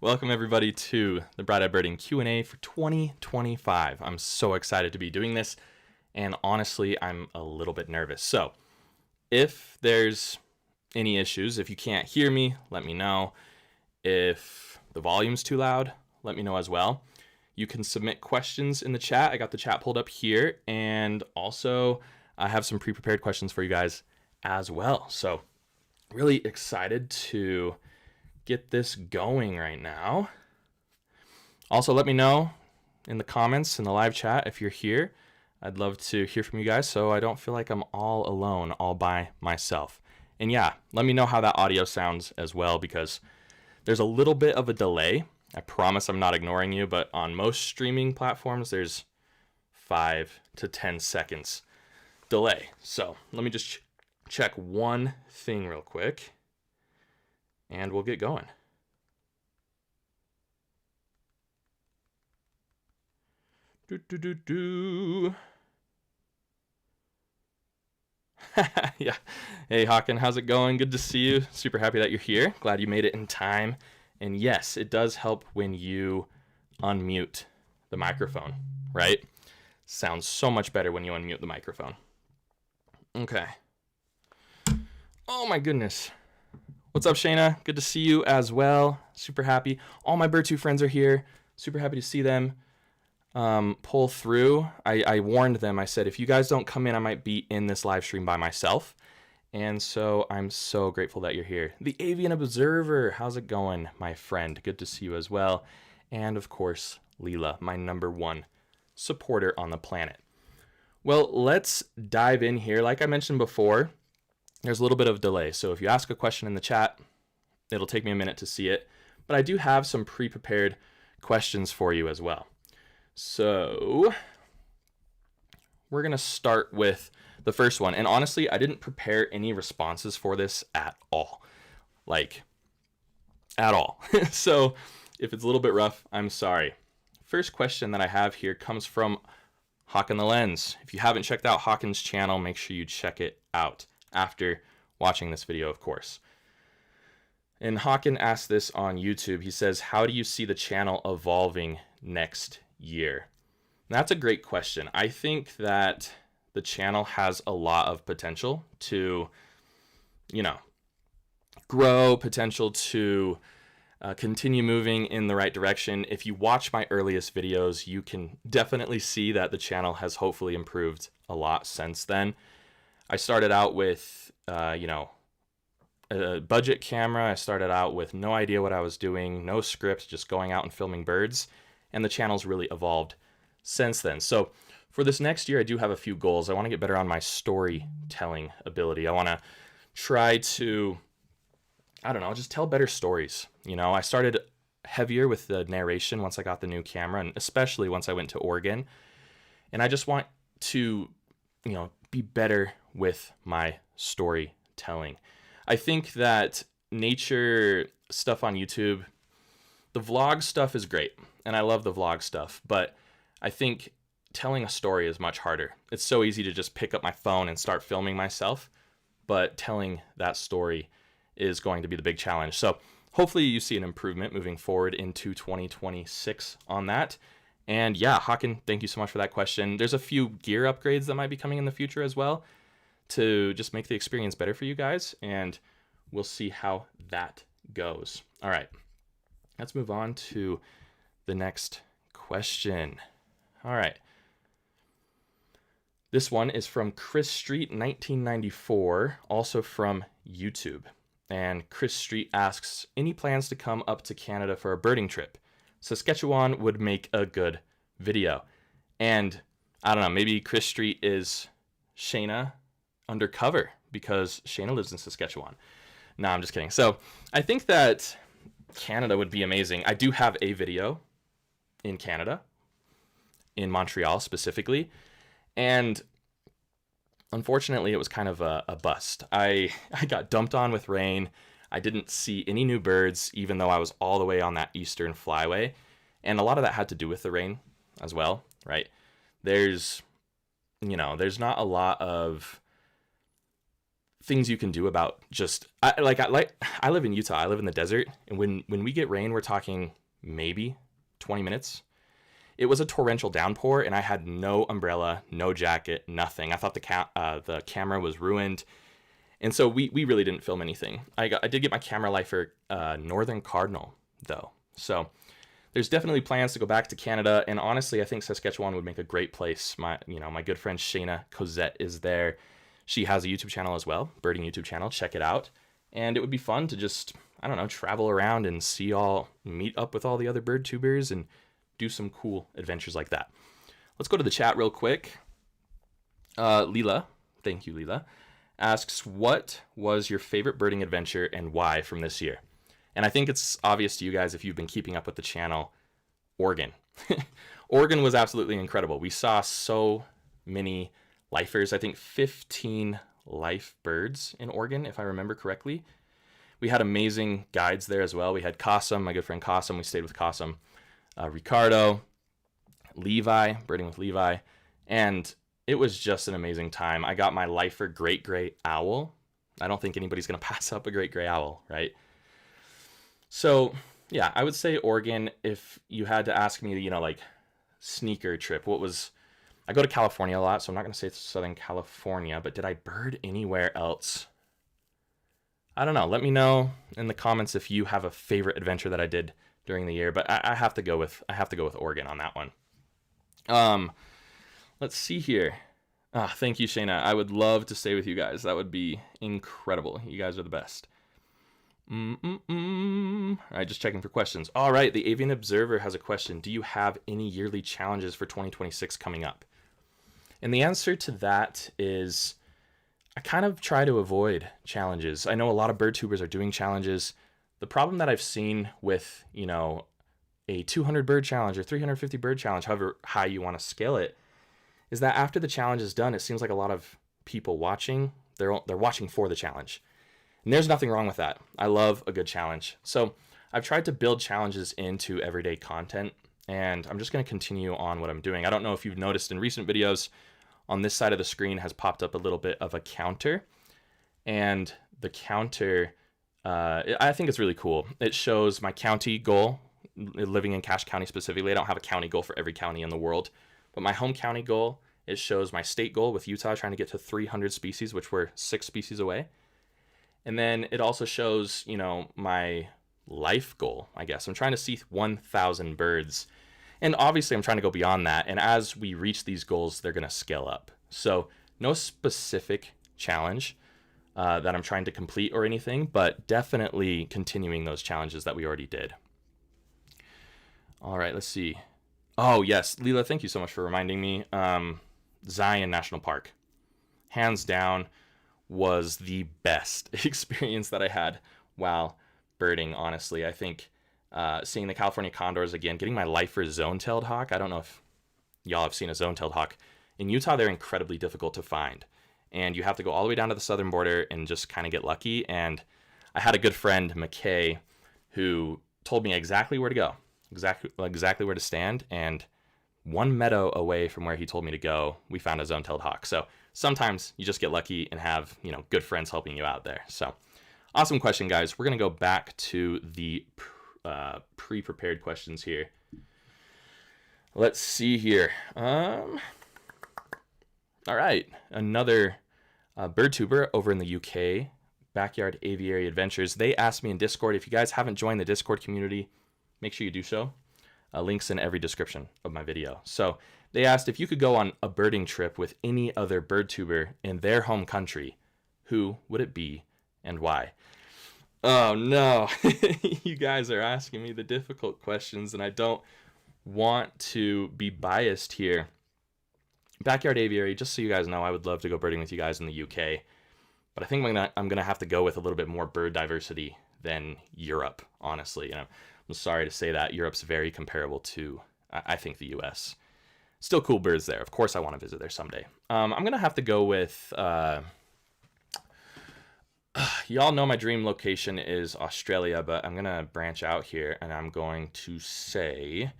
Welcome everybody to the Bright Eye Birding Q&A for 2025. I'm so excited to be doing this, and honestly, I'm a little bit nervous. So, if there's any issues, if you can't hear me, let me know. If the volume's too loud, let me know as well. You can submit questions in the chat. I got the chat pulled up here, and also I have some pre-prepared questions for you guys as well. So, really excited to get this going right now. Also, let me know in the comments in the live chat if you're here. I'd love to hear from you guys so I don't feel like I'm all alone, all by myself. And yeah, let me know how that audio sounds as well, because there's a little bit of a delay. I promise I'm not ignoring you, but on most streaming platforms, there's 5 to 10 seconds delay. So let me just check one thing real quick, and we'll get going. Yeah. Hey, Hawken, how's it going? Good to see you. Super happy that you're here. Glad you made it in time. And yes, it does help when you unmute the microphone, right? Sounds so much better when you unmute the microphone. Okay. Oh my goodness. What's up, Shayna? Good to see you as well. Super happy. All my Bird2 friends are here. Super happy to see them pull through. I warned them. I said, if you guys don't come in, I might be in this live stream by myself. And so I'm so grateful that you're here. The Avian Observer, how's it going, my friend? Good to see you as well. And of course, Leela, my #1 supporter on the planet. Well, let's dive in here. Like I mentioned before, there's a little bit of delay. So if you ask a question in the chat, it'll take me a minute to see it. But I do have some pre-prepared questions for you as well. So we're going to start with the first one. And honestly, I didn't prepare any responses for this at all. Like, at all. So if it's a little bit rough, I'm sorry. First question that I have here comes from Hawken the Lens. If you haven't checked out Hawken's channel, make sure you check it out after watching this video, of course. And Hawken asked this on YouTube. He says, how do you see the channel evolving next year? And that's a great question. I think that the channel has a lot of potential to, grow, potential to continue moving in the right direction. If you watch my earliest videos, you can definitely see that the channel has hopefully improved a lot since then. I started out with, a budget camera. I started out with no idea what I was doing, no script, just going out and filming birds. And the channel's really evolved since then. So for this next year, I do have a few goals. I want to get better on my storytelling ability. I want to try to, just tell better stories. I started heavier with the narration once I got the new camera, and especially once I went to Oregon. And I just want to, be better with my storytelling. I think that nature stuff on YouTube, the vlog stuff is great, and I love the vlog stuff, but I think telling a story is much harder. It's so easy to just pick up my phone and start filming myself, but telling that story is going to be the big challenge. So hopefully you see an improvement moving forward into 2026 on that. And yeah, Hawken, thank you so much for that question. There's a few gear upgrades that might be coming in the future as well to just make the experience better for you guys, and we'll see how that goes. All right, let's move on to the next question. All right. This one is from Chris Street 1994, also from YouTube. And Chris Street asks, any plans to come up to Canada for a birding trip? Saskatchewan would make a good video. And I don't know, maybe Chris Street is Shayna undercover because Shayna lives in Saskatchewan. No, I'm just kidding. So I think that Canada would be amazing. I do have a video in Canada, in Montreal specifically, and unfortunately it was kind of a bust. I got dumped on with rain. I didn't see any new birds, even though I was all the way on that eastern flyway, and a lot of that had to do with the rain as well, right? There's not a lot of things you can do about just I live in Utah. I live in the desert, and when we get rain, we're talking maybe 20 minutes. It was a torrential downpour, and I had no umbrella, no jacket, nothing. I thought the camera was ruined, and so we really didn't film anything. I did get my camera lifer Northern Cardinal though, so there's definitely plans to go back to Canada, and honestly, I think Saskatchewan would make a great place. My good friend Shayna Cosette is there. She has a YouTube channel as well, birding YouTube channel. Check it out, and it would be fun to just, I don't know, travel around and meet up with all the other bird tubers and do some cool adventures like that. Let's go to the chat real quick. Leela, thank you, Leela, asks, what was your favorite birding adventure and why from this year? And I think it's obvious to you guys if you've been keeping up with the channel, Oregon. Oregon was absolutely incredible. We saw so many lifers, I think 15 life birds in Oregon, if I remember correctly. We had amazing guides there as well. We had Kasim, my good friend Kasim. We stayed with Kasim. Ricardo, Levi, birding with Levi, and it was just an amazing time. I got my lifer great gray owl. I don't think anybody's going to pass up a great gray owl, right? So yeah, I would say Oregon. If you had to ask me, like sneaker trip, I go to California a lot, so I'm not going to say it's Southern California, but did I bird anywhere else? I don't know. Let me know in the comments if you have a favorite adventure that I did during the year, but I have to go with Oregon on that one. Let's see here. Thank you, Shayna. I would love to stay with you guys. That would be incredible. You guys are the best. All right, just checking for questions. All right, the Avian Observer has a question. Do you have any yearly challenges for 2026 coming up? And the answer to that is I kind of try to avoid challenges. I know a lot of bird tubers are doing challenges. The problem that I've seen with, a 200 bird challenge or 350 bird challenge, however high you want to scale it, is that after the challenge is done, it seems like a lot of people watching, they're watching for the challenge. And there's nothing wrong with that. I love a good challenge. So I've tried to build challenges into everyday content, and I'm just going to continue on what I'm doing. I don't know if you've noticed in recent videos, on this side of the screen has popped up a little bit of a counter, and the counter, I think it's really cool. It shows my county goal, living in Cache County specifically. I don't have a county goal for every county in the world, but my home county goal, it shows my state goal with Utah trying to get to 300 species, which we're 6 species away. And then it also shows, my life goal, I guess. I'm trying to see 1,000 birds. And obviously I'm trying to go beyond that. And as we reach these goals, they're going to scale up. So no specific challenge that I'm trying to complete or anything, but definitely continuing those challenges that we already did. All right, let's see. Oh, yes. Leela, thank you so much for reminding me. Zion National Park, hands down, was the best experience that I had while birding, honestly. I think seeing the California condors again, getting my lifer zone-tailed hawk. I don't know if y'all have seen a zone-tailed hawk. In Utah, they're incredibly difficult to find. And you have to go all the way down to the southern border and just kind of get lucky. And I had a good friend, McKay, who told me exactly where to go, exactly where to stand. And 1 meadow away from where he told me to go, we found a zone-tailed hawk. So sometimes you just get lucky and have, good friends helping you out there. So awesome question, guys. We're going to go back to the pre-prepared questions here. Let's see here. All right. Another bird tuber over in the UK, Backyard Aviary Adventures. They asked me in Discord, if you guys haven't joined the Discord community, make sure you do so. Links in every description of my video. So they asked if you could go on a birding trip with any other bird tuber in their home country, who would it be and why? Oh no, you guys are asking me the difficult questions and I don't want to be biased here. Backyard Aviary, just so you guys know, I would love to go birding with you guys in the UK, but I think I'm gonna have to go with a little bit more bird diversity than Europe, honestly. I'm sorry to say that Europe's very comparable to, I think, the US. Still cool birds there. Of course I want to visit there someday. I'm going to have to go with, y'all know my dream location is Australia, but I'm going to branch out here and I'm going to say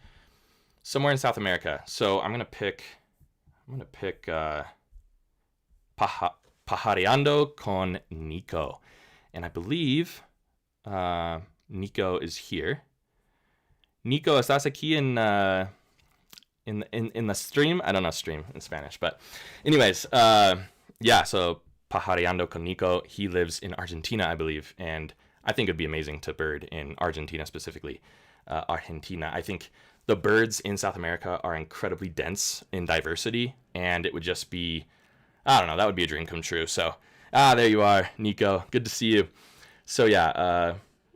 somewhere in South America. So I'm going to pick Pajareando con Nico. And I believe Nico is here. Nico, ¿estás aquí in the stream? I don't know stream in Spanish, but anyways, yeah, so Pajareando con Nico, he lives in Argentina, I believe, and I think it'd be amazing to bird in Argentina specifically. Argentina, I think the birds in South America are incredibly dense in diversity, and it would just be, I don't know, that would be a dream come true. So, there you are, Nico. Good to see you. So yeah,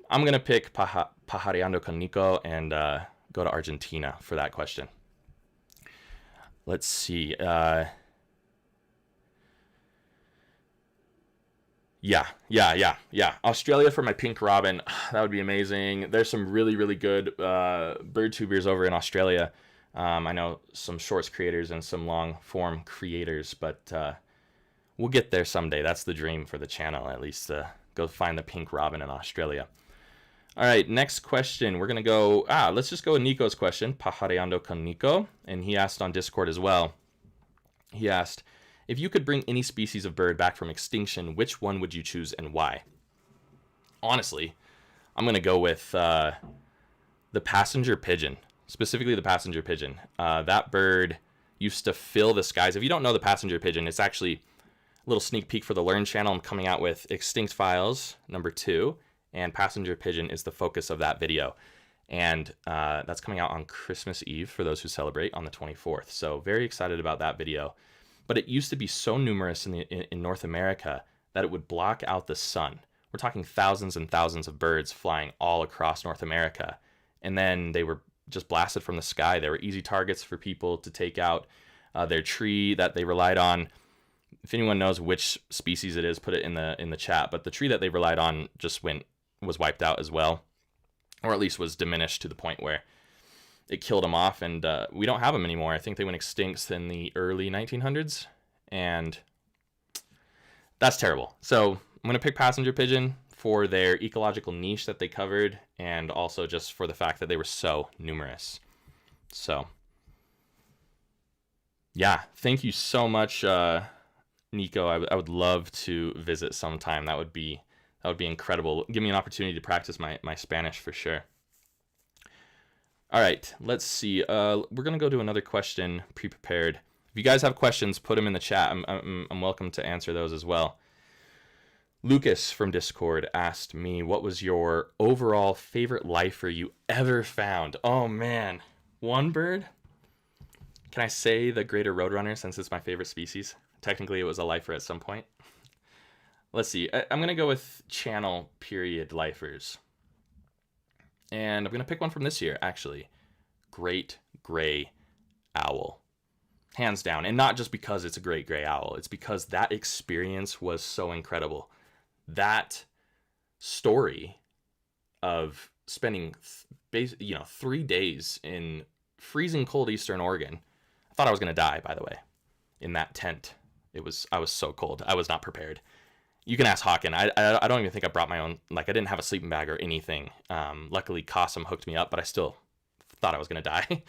I'm gonna pick Pajareando con Nico and go to Argentina for that question. Let's see. Yeah. Australia for my pink robin. That would be amazing. There's some really, really good bird tubers over in Australia. I know some shorts creators and some long form creators, but we'll get there someday. That's the dream for the channel, at least. Go find the pink robin in Australia. All right, next question. We're going to go, let's just go with Nico's question, Pajareando con Nico. And he asked on Discord as well. He asked, if you could bring any species of bird back from extinction, which one would you choose and why? Honestly, I'm going to go with the passenger pigeon, specifically the passenger pigeon. That bird used to fill the skies. If you don't know the passenger pigeon, it's actually a little sneak peek for the Learn channel. I'm coming out with Extinct Files #2, and passenger pigeon is the focus of that video. And that's coming out on Christmas Eve for those who celebrate on the 24th. So very excited about that video. But it used to be so numerous in North America that it would block out the sun. We're talking thousands and thousands of birds flying all across North America. And then they were just blasted from the sky. They were easy targets for people to take out. Their tree that they relied on, if anyone knows which species it is, put it in the chat. But the tree that they relied on just was wiped out as well, or at least was diminished to the point where it killed them off, and we don't have them anymore. I think they went extinct in the early 1900s, and that's terrible. So I'm going to pick passenger pigeon for their ecological niche that they covered, and also just for the fact that they were so numerous. So yeah, thank you so much, Nico. I would love to visit sometime. That would be incredible. Give me an opportunity to practice my Spanish for sure. All right, let's see. We're gonna go to another question pre-prepared. If you guys have questions, put them in the chat. I'm welcome to answer those as well. Lucas from Discord asked me, what was your overall favorite lifer you ever found? Oh man, one bird? Can I say the greater roadrunner since it's my favorite species? Technically, it was a lifer at some point. Let's see. I'm gonna go with channel period lifers. And I'm going to pick one from this year, actually. Great gray owl. Hands down. And not just because it's a great gray owl. It's because that experience was so incredible. That story of spending 3 days in freezing cold Eastern Oregon. I thought I was going to die, by the way, in that tent. I was so cold. I was not prepared. You can ask Hawken. I don't even think I brought my own, I didn't have a sleeping bag or anything. Luckily, Cossum hooked me up, but I still thought I was going to die.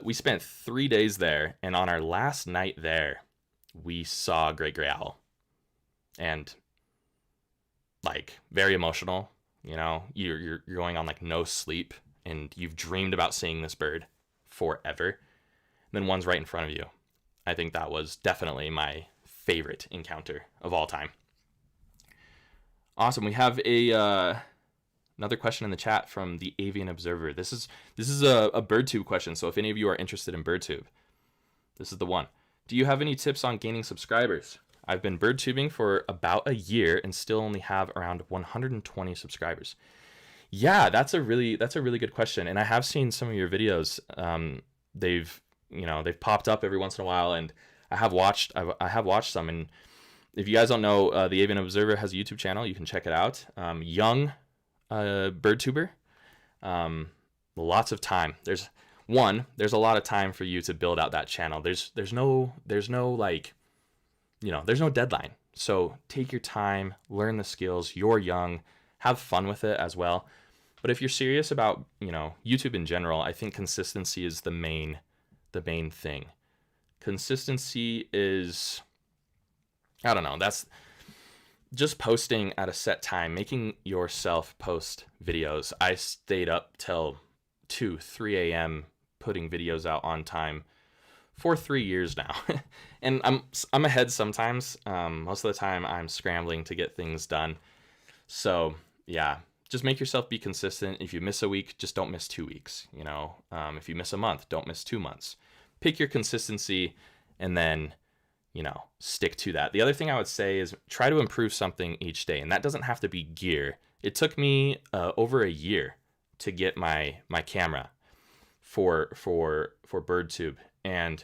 We spent 3 days there, and on our last night there, we saw a great gray owl. And, very emotional. You're going on, no sleep, and you've dreamed about seeing this bird forever. And then one's right in front of you. I think that was definitely my favorite encounter of all time. Awesome. We have another question in the chat from the Avian Observer. This is a BirdTube question, so if any of you are interested in BirdTube, this is the one. Do you have any tips on gaining subscribers? I've been BirdTubing for about a year and still only have around 120 subscribers. Yeah, that's a really good question, and I have seen some of your videos. They've popped up every once in a while, and I have watched some. And if you guys don't know, the Avian Observer has a YouTube channel. You can check it out. Young bird tuber. Lots of time. There's a lot of time for you to build out that channel. There's no deadline. So take your time, learn the skills. You're young, have fun with it as well. But if you're serious about, YouTube in general, I think consistency is the main thing. Consistency is I don't know. That's just posting at a set time, making yourself post videos. I stayed up till 2, 3 a.m. putting videos out on time for 3 years now. And I'm ahead sometimes. Most of the time I'm scrambling to get things done. So yeah, just make yourself be consistent. If you miss a week, just don't miss 2 weeks. If you miss a month, don't miss 2 months. Pick your consistency and then, stick to that. The other thing I would say is try to improve something each day. And that doesn't have to be gear. It took me over a year to get my camera for BirdTube. And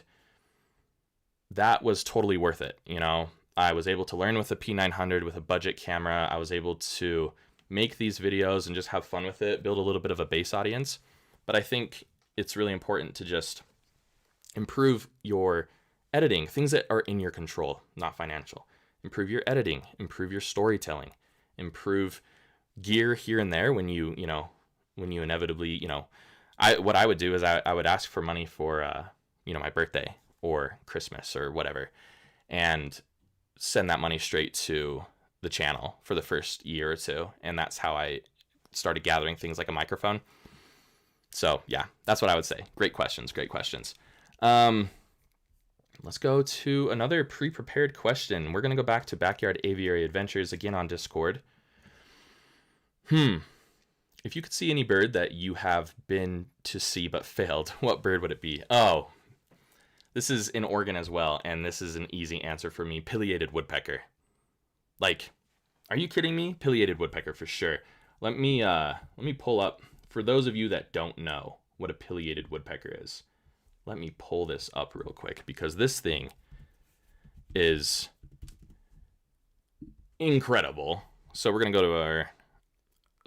that was totally worth it. I was able to learn with a P900 with a budget camera. I was able to make these videos and just have fun with it, build a little bit of a base audience. But I think it's really important to just improve your editing, things that are in your control, not financial. Improve your editing, improve your storytelling, improve gear here and there when you inevitably, what I would do is I would ask for money for, my birthday or Christmas or whatever, and send that money straight to the channel for the first year or two. And that's how I started gathering things like a microphone. So yeah, that's what I would say. Great questions. Let's go to another pre-prepared question. We're going to go back to Backyard Aviary Adventures again on Discord. If you could see any bird that you have been to see but failed, what bird would it be? Oh, this is in Oregon as well, and this is an easy answer for me. Pileated woodpecker. Like, are you kidding me? Pileated woodpecker for sure. Let me pull up, for those of you that don't know what a pileated woodpecker is. Let me pull this up real quick because this thing is incredible. So we're going to go to our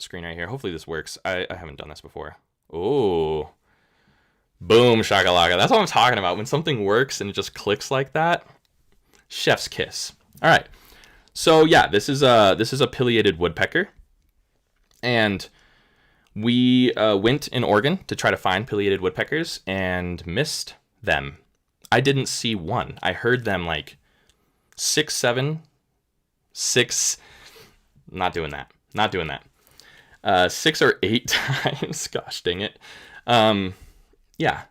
screen right here. Hopefully this works. I haven't done this before. Oh, boom, shakalaka. That's what I'm talking about. When something works and it just clicks like that, chef's kiss. All right. So yeah, this is a pileated woodpecker. And we went in Oregon to try to find pileated woodpeckers and missed them. I didn't see one. I heard them like 6, 7, 6. Not doing that. 6 or 8 times. Gosh dang it. Yeah,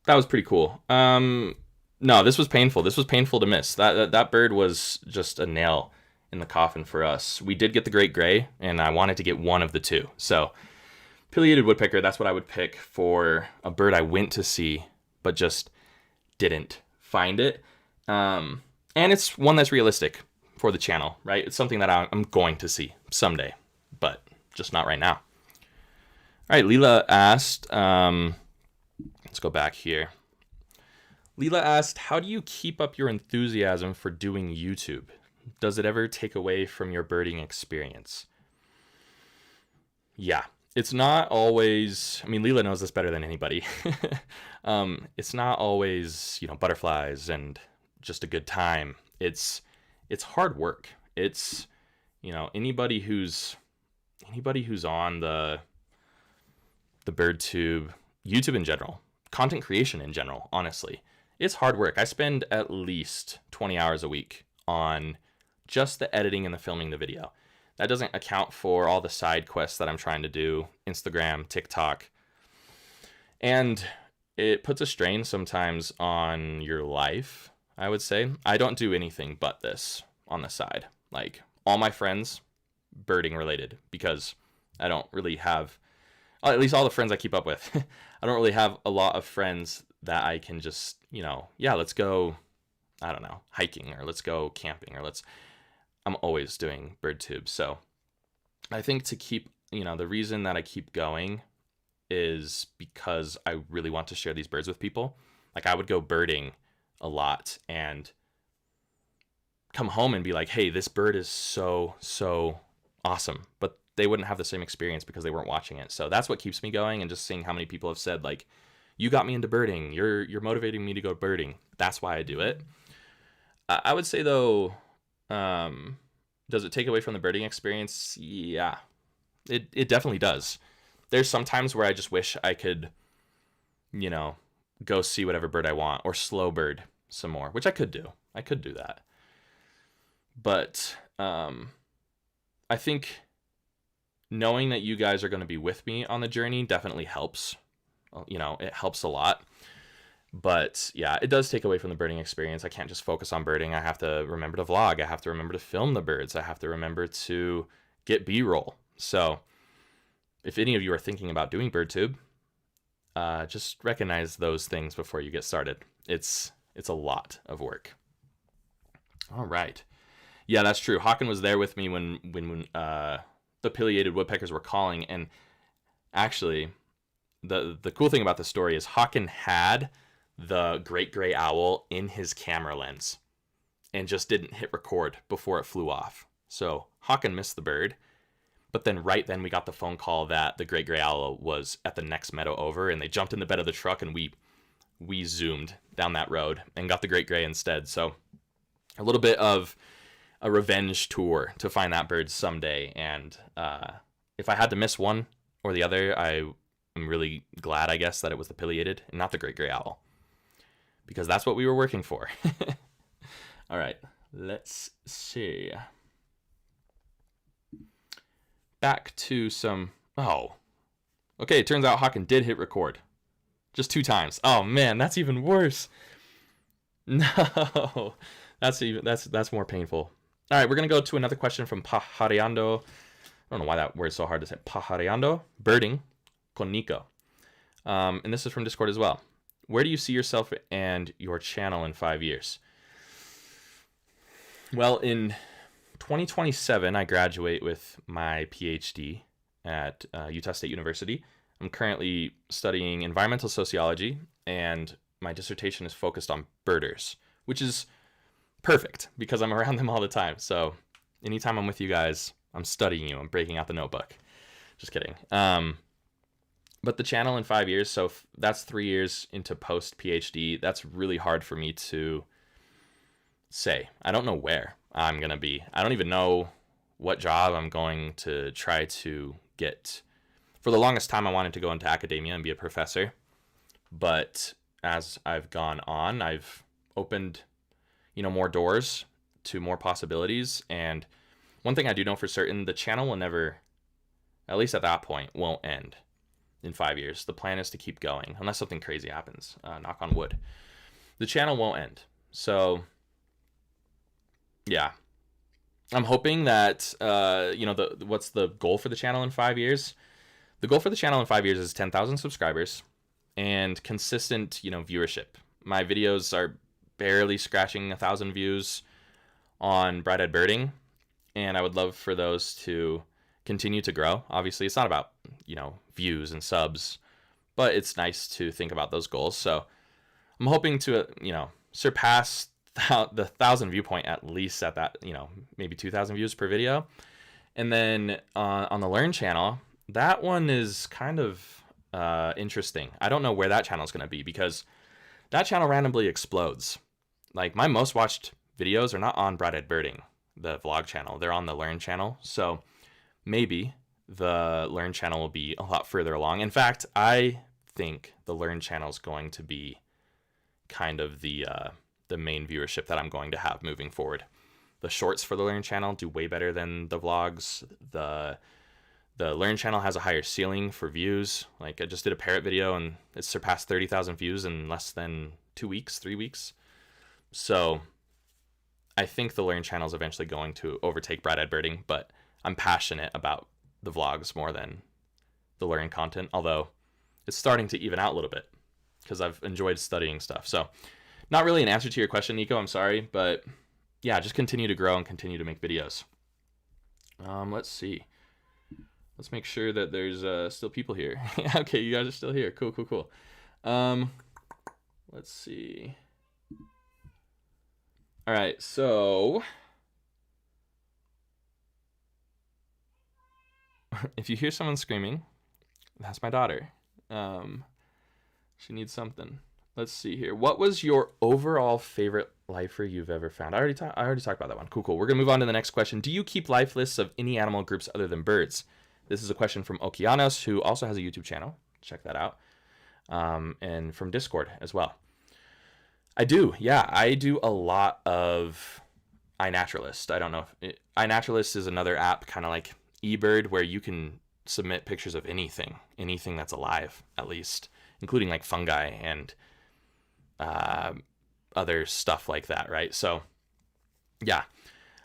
that was pretty cool. No, this was painful. This was painful to miss. That bird was just a nail in the coffin for us. We did get the great gray, and I wanted to get one of the two. So, pileated woodpecker, that's what I would pick for a bird I went to see, but just didn't find it. And it's one that's realistic for the channel, right? It's something that I'm going to see someday, but just not right now. All right, Leela asked, let's go back here. Leela asked, how do you keep up your enthusiasm for doing YouTube? Does it ever take away from your birding experience? Yeah, it's not always, Leela knows this better than anybody. It's not always, butterflies and just a good time. It's hard work. It's, anybody who's on the BirdTube, YouTube in general, content creation in general, honestly, it's hard work. I spend at least 20 hours a week on just the editing and the filming the video. That doesn't account for all the side quests that I'm trying to do, Instagram, TikTok. And it puts a strain sometimes on your life, I would say. I don't do anything but this on the side. Like, all my friends, birding related, because I don't really have, at least all the friends I keep up with, I don't really have a lot of friends that I can just, let's go, I don't know, hiking, or let's go camping, or I'm always doing BirdTube. So I think to keep, the reason that I keep going is because I really want to share these birds with people. Like, I would go birding a lot and come home and be like, hey, this bird is so awesome. But they wouldn't have the same experience because they weren't watching it. So that's what keeps me going, and just seeing how many people have said, like, you got me into birding. You're motivating me to go birding. That's why I do it. I would say, though, does it take away from the birding experience? Yeah, it definitely does. There's some times where I just wish I could, go see whatever bird I want, or slow bird some more, which I could do. I could do that. But I think knowing that you guys are going to be with me on the journey definitely helps. You know, it helps a lot. But yeah, it does take away from the birding experience. I can't just focus on birding. I have to remember to vlog. I have to remember to film the birds. I have to remember to get B-roll. So if any of you are thinking about doing BirdTube, just recognize those things before you get started. It's a lot of work. All right. Yeah, that's true. Hawken was there with me when the pileated woodpeckers were calling. And actually, the cool thing about the story is Hawken had the great gray owl in his camera lens and just didn't hit record before it flew off. So Hawken missed the bird, but then right then we got the phone call that the great gray owl was at the next meadow over, and they jumped in the bed of the truck and we zoomed down that road and got the great gray instead. So a little bit of a revenge tour to find that bird someday. And if I had to miss one or the other, I'm really glad, I guess, that it was the pileated and not the great gray owl, because that's what we were working for. All right, let's see. Back to some... Oh. Okay, it turns out Hawken did hit record. Just 2 times. Oh, man, that's even worse. No. That's more painful. All right, we're going to go to another question from Pajareando. I don't know why that word's so hard to say. Pajareando. Birding con Nico. And this is from Discord as well. Where do you see yourself and your channel in 5 years? Well, in 2027, I graduate with my PhD at Utah State University. I'm currently studying environmental sociology, and my dissertation is focused on birders, which is perfect because I'm around them all the time. So anytime I'm with you guys, I'm studying you. I'm breaking out the notebook. Just kidding. But the channel in 5 years, so that's 3 years into post-PhD. That's really hard for me to say. I don't know where I'm going to be. I don't even know what job I'm going to try to get. For the longest time, I wanted to go into academia and be a professor. But as I've gone on, I've opened, more doors to more possibilities. And one thing I do know for certain, the channel will never, at least at that point, won't end in 5 years. The plan is to keep going, unless something crazy happens. Knock on wood. The channel won't end. So, yeah. I'm hoping that, what's the goal for the channel in 5 years? The goal for the channel in 5 years is 10,000 subscribers and consistent, viewership. My videos are barely scratching 1,000 views on Bright-Eyed Birding, and I would love for those to continue to grow. Obviously, it's not about, views and subs, but it's nice to think about those goals. So I'm hoping to, surpass the 1,000 view point at least at that, maybe 2,000 views per video. And then on the Learn channel, that one is kind of interesting. I don't know where that channel is going to be because that channel randomly explodes. Like, my most watched videos are not on Bright-Eyed Birding, the vlog channel. They're on the Learn channel. So maybe the Learn channel will be a lot further along. In fact, I think the Learn channel is going to be kind of the main viewership that I'm going to have moving forward. The shorts for the Learn channel do way better than the vlogs. The Learn channel has a higher ceiling for views. Like, I just did a parrot video and it surpassed 30,000 views in less than 3 weeks. So I think the Learn channel is eventually going to overtake Bright-Eyed Birding, but I'm passionate about the vlogs more than the Learn content, although it's starting to even out a little bit because I've enjoyed studying stuff. So not really an answer to your question, Nico, I'm sorry, but yeah, just continue to grow and continue to make videos. Let's see. Let's make sure that there's still people here. Okay, you guys are still here. Cool. Let's see. All right, so if you hear someone screaming, that's my daughter. She needs something. Let's see here. What was your overall favorite lifer you've ever found? I already talked about that one. Cool. We're gonna move on to the next question. Do you keep life lists of any animal groups other than birds? This is a question from Okeanos, who also has a YouTube channel. Check that out. And from Discord as well. I do. Yeah, I do a lot of iNaturalist. I don't know if iNaturalist is another app, kind of like eBird, where you can submit pictures of anything that's alive, at least, including like fungi and other stuff like that, right? So yeah,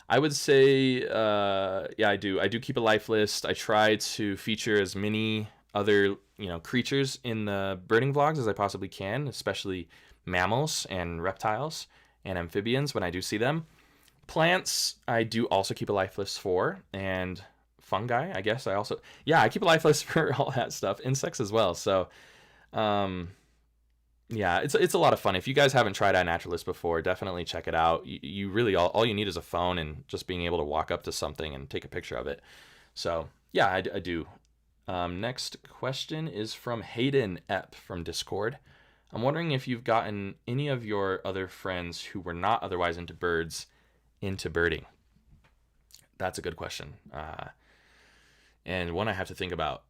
I would say yeah, I do keep a life list. I try to feature as many other creatures in the birding vlogs as I possibly can, especially mammals and reptiles and amphibians when I do see them. Plants, I do also keep a life list for, and fungi, I guess I keep a life list for all that stuff. Insects as well. So yeah, it's a lot of fun. If you guys haven't tried iNaturalist before, definitely check it out. You really, all you need is a phone and just being able to walk up to something and take a picture of it. So yeah, I do. Next question is from Hayden Epp from Discord. I'm wondering if you've gotten any of your other friends who were not otherwise into birds into birding. That's a good question. And one I have to think about.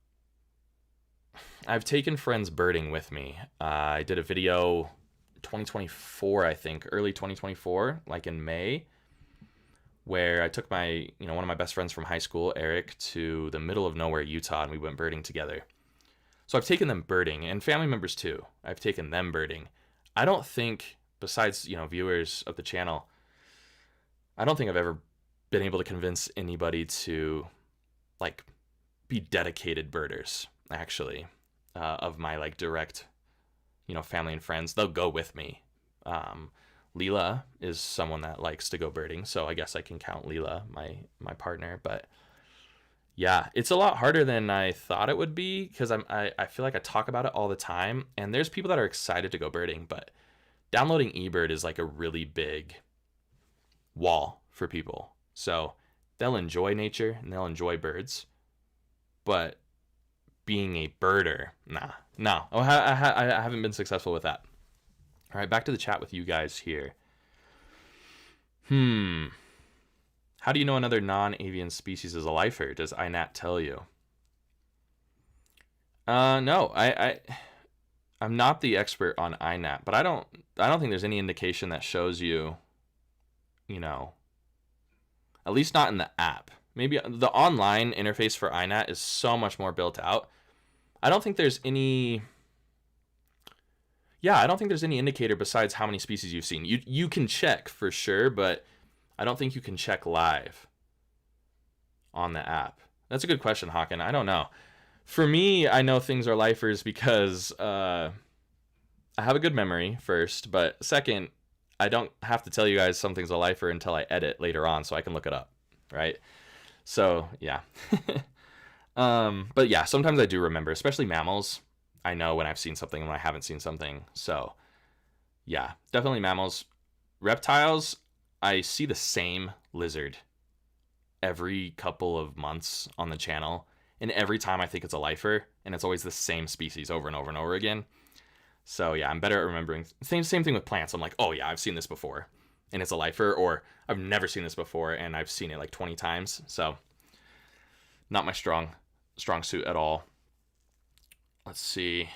I've taken friends birding with me. I did a video 2024, I think, early 2024, like in May, where I took my, one of my best friends from high school, Eric, to the middle of nowhere, Utah, and we went birding together. So I've taken them birding, and family members too. I've taken them birding. I don't think, besides, viewers of the channel, I don't think I've ever been able to convince anybody to, like, be dedicated birders, actually, of my, like, direct, family and friends. They'll go with me. Leela is someone that likes to go birding, so I guess I can count Leela, my partner. But yeah, it's a lot harder than I thought it would be, because I feel like I talk about it all the time, and there's people that are excited to go birding, but downloading eBird is like a really big wall for people. So they'll enjoy nature and they'll enjoy birds, but being a birder, no. I haven't been successful with that. All right, back to the chat with you guys here. How do you know another non-avian species is a lifer? Does iNat tell you? No, I'm not the expert on iNat, but I don't think there's any indication that shows you, at least not in the app. Maybe the online interface for iNat is so much more built out. I don't think there's any indicator besides how many species you've seen. You can check for sure, but I don't think you can check live on the app. That's a good question, Hawken. I don't know. For me, I know things are lifers because I have a good memory, first, but second, I don't have to tell you guys something's a lifer until I edit later on so I can look it up, right? So, yeah. But yeah, sometimes I do remember, especially mammals. I know when I've seen something and when I haven't seen something. So, yeah, definitely mammals. Reptiles, I see the same lizard every couple of months on the channel, and every time I think it's a lifer, and it's always the same species over and over and over again. So yeah, I'm better at remembering. Same thing with plants. I'm like, oh yeah, I've seen this before, and it's a lifer, or I've never seen this before, and I've seen it like 20 times. So not my strong suit at all. Let's see.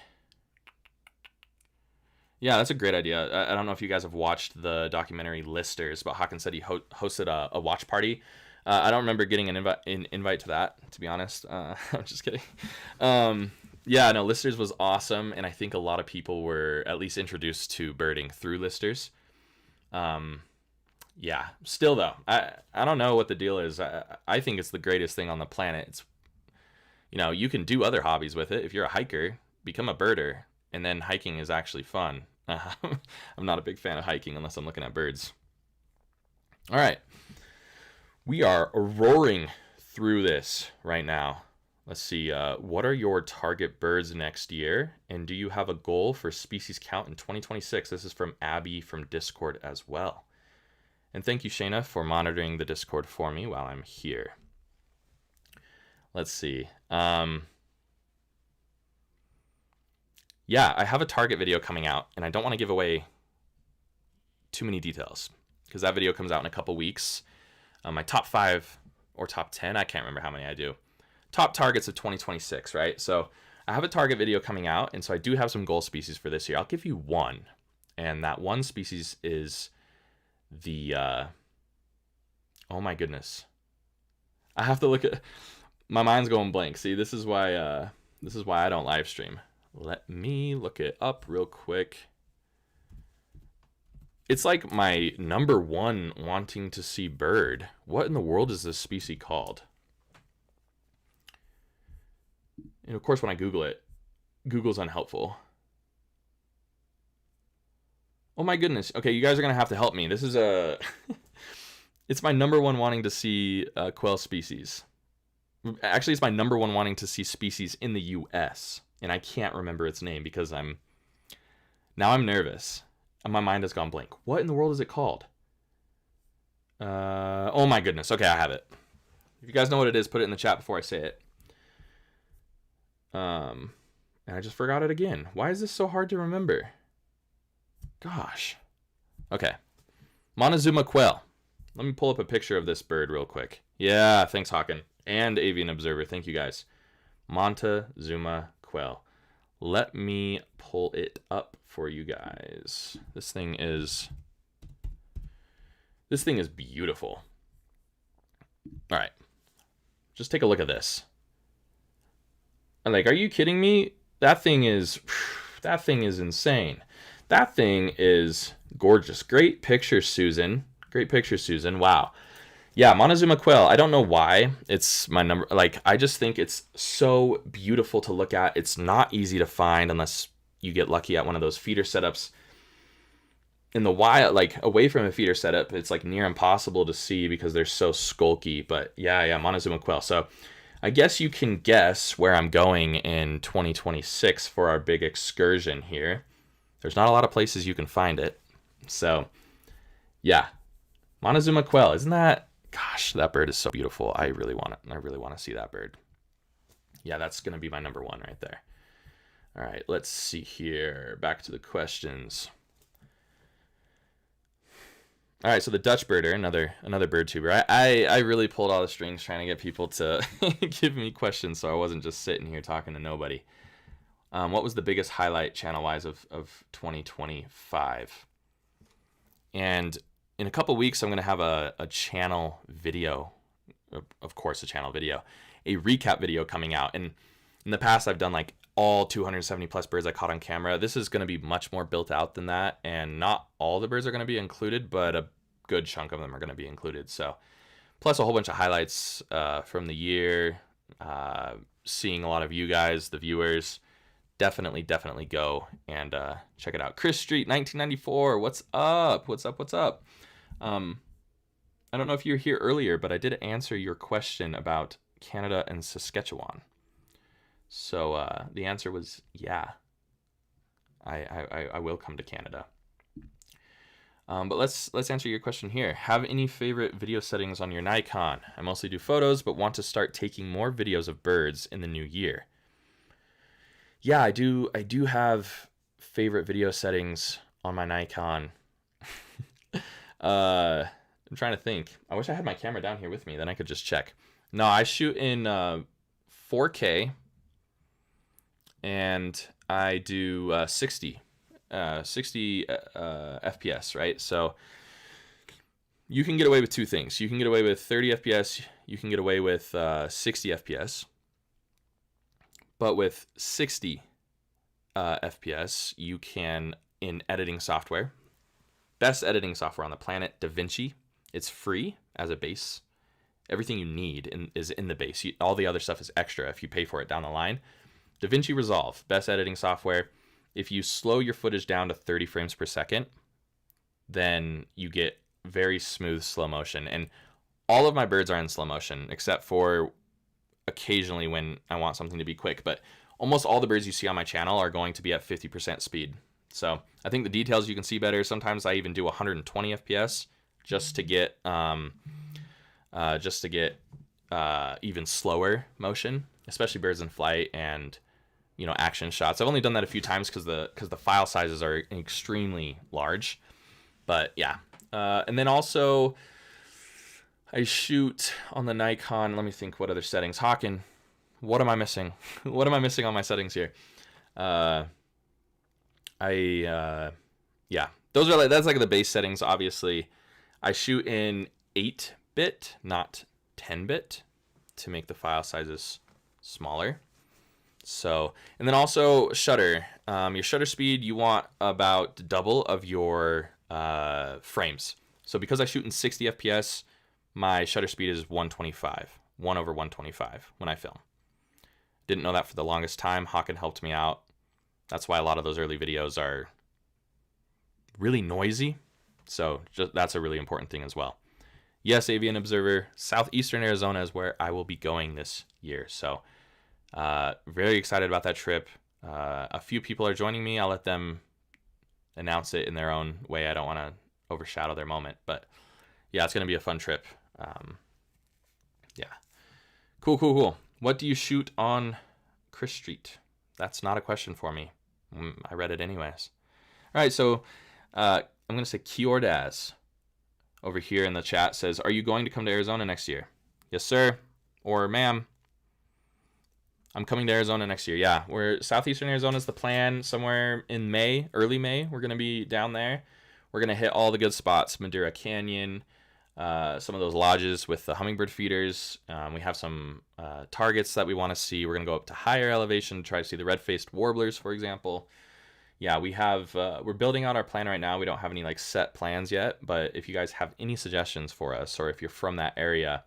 Yeah, that's a great idea. I don't know if you guys have watched the documentary Listers, but Hawken said he hosted a watch party. I don't remember getting an invite to that, to be honest. I'm just kidding. Yeah, no, Listers was awesome, and I think a lot of people were at least introduced to birding through Listers. Yeah, still though, I don't know what the deal is. I think it's the greatest thing on the planet. It's, you can do other hobbies with it. If you're a hiker, become a birder, and then hiking is actually fun. I'm not a big fan of hiking unless I'm looking at birds. All right. We are roaring through this right now. Let's see. What are your target birds next year? And do you have a goal for species count in 2026? This is from Abby from Discord as well. And thank you, Shayna, for monitoring the Discord for me while I'm here. Let's see. Yeah, I have a target video coming out, and I don't want to give away too many details because that video comes out in a couple weeks. My top 5 or top 10, I can't remember how many I do. Top targets of 2026, right? So I have a target video coming out, and so I do have some goal species for this year. I'll give you one, and that one species is the Oh my goodness. I have to look at, my mind's going blank. See, this is why I don't live stream. Let me look it up real quick. It's like my number one wanting to see bird. What in the world is this species called? And of course, when I Google it, Google's unhelpful. Oh my goodness. Okay, you guys are gonna have to help me. This is a it's my number one wanting to see quail species. Actually, it's my number one wanting to see species in the US, and I can't remember its name because I'm nervous. And my mind has gone blank. What in the world is it called? Oh my goodness. Okay, I have it. If you guys know what it is, put it in the chat before I say it. And I just forgot it again. Why is this so hard to remember? Gosh. Okay. Montezuma quail. Let me pull up a picture of this bird real quick. Yeah, thanks, Hawken. And Avian Observer. Thank you, guys. Montezuma quail. Let me pull it up for you guys. This thing is beautiful. All right. Just take a look at this. Like, are you kidding me? That thing is insane. That thing is gorgeous. Great picture, Susan. Great picture, Susan. Wow. Yeah, Montezuma quail. I don't know why it's my number. Like, I just think it's so beautiful to look at. It's not easy to find unless you get lucky at one of those feeder setups. In the wild, like away from a feeder setup, it's like near impossible to see because they're so skulky. But yeah, Montezuma quail. So I guess you can guess where I'm going in 2026 for our big excursion here. There's not a lot of places you can find it. So yeah, Montezuma quail. Isn't that, gosh, that bird is so beautiful. I really want to see that bird. Yeah, that's going to be my number one right there. All right, let's see here. Back to the questions. All right, so the Dutch birder, another bird tuber. I really pulled all the strings trying to get people to give me questions, so I wasn't just sitting here talking to nobody. What was the biggest highlight channel-wise of 2025? And in a couple weeks, I'm going to have a channel video, of course, a channel video, a recap video coming out. And in the past, I've done like all 270 plus birds I caught on camera. This is going to be much more built out than that, and not all the birds are going to be included, but a good chunk of them are going to be included. So, plus a whole bunch of highlights from the year, seeing a lot of you guys, the viewers. Definitely go and check it out. Chris Street, 1994. What's up? I don't know if you were here earlier, but I did answer your question about Canada and Saskatchewan. So the answer was yeah. I will come to Canada. But let's answer your question here. Have any favorite video settings on your Nikon? I mostly do photos, but want to start taking more videos of birds in the new year. Yeah, I do have favorite video settings on my Nikon. I'm trying to think. I wish I had my camera down here with me, then I could just check. No, I shoot in 4K, and I do 60 FPS, right? So you can get away with two things. You can get away with 30 FPS. You can get away with 60 FPS. But with 60 FPS, you can, in editing software, best editing software on the planet, DaVinci. It's free as a base. Everything you need is in the base. All the other stuff is extra if you pay for it down the line. DaVinci Resolve, best editing software. If you slow your footage down to 30 frames per second, then you get very smooth slow motion. And all of my birds are in slow motion, except for occasionally when I want something to be quick, but almost all the birds you see on my channel are going to be at 50% speed. So I think the details you can see better. Sometimes I even do 120 FPS just to get even slower motion, especially birds in flight and action shots. I've only done that a few times because the file sizes are extremely large. But yeah, and then also I shoot on the Nikon. Let me think what other settings. Hawken, what am I missing? What am I missing on my settings here? Yeah, that's like the base settings. Obviously, I shoot in 8 8-bit, not 10-bit, to make the file sizes smaller. So, and then also shutter. Your shutter speed, you want about double of your frames. So because I shoot in 60 FPS, my shutter speed is 125, 1/125 when I film. Didn't know that for the longest time. Hawken helped me out. That's why a lot of those early videos are really noisy. So that's a really important thing as well. Yes, Avian Observer, Southeastern Arizona is where I will be going this year. So very excited about that trip. A few people are joining me. I'll let them announce it in their own way. I don't want to overshadow their moment, but yeah, it's going to be a fun trip. Yeah. Cool. What do you shoot on Chris Street? That's not a question for me. I read it anyways. All right, so I'm going to say Kiordaz over here in the chat says, are you going to come to Arizona next year? Yes, sir. Or ma'am. I'm coming to Arizona next year. Yeah, Southeastern Arizona is the plan. Somewhere in May, early May, we're going to be down there. We're going to hit all the good spots. Madera Canyon, some of those lodges with the hummingbird feeders. We have some targets that we want to see. We're going to go up to higher elevation to try to see the red-faced warblers, for example. Yeah, we're building out our plan right now. We don't have any like set plans yet, but if you guys have any suggestions for us, or if you're from that area,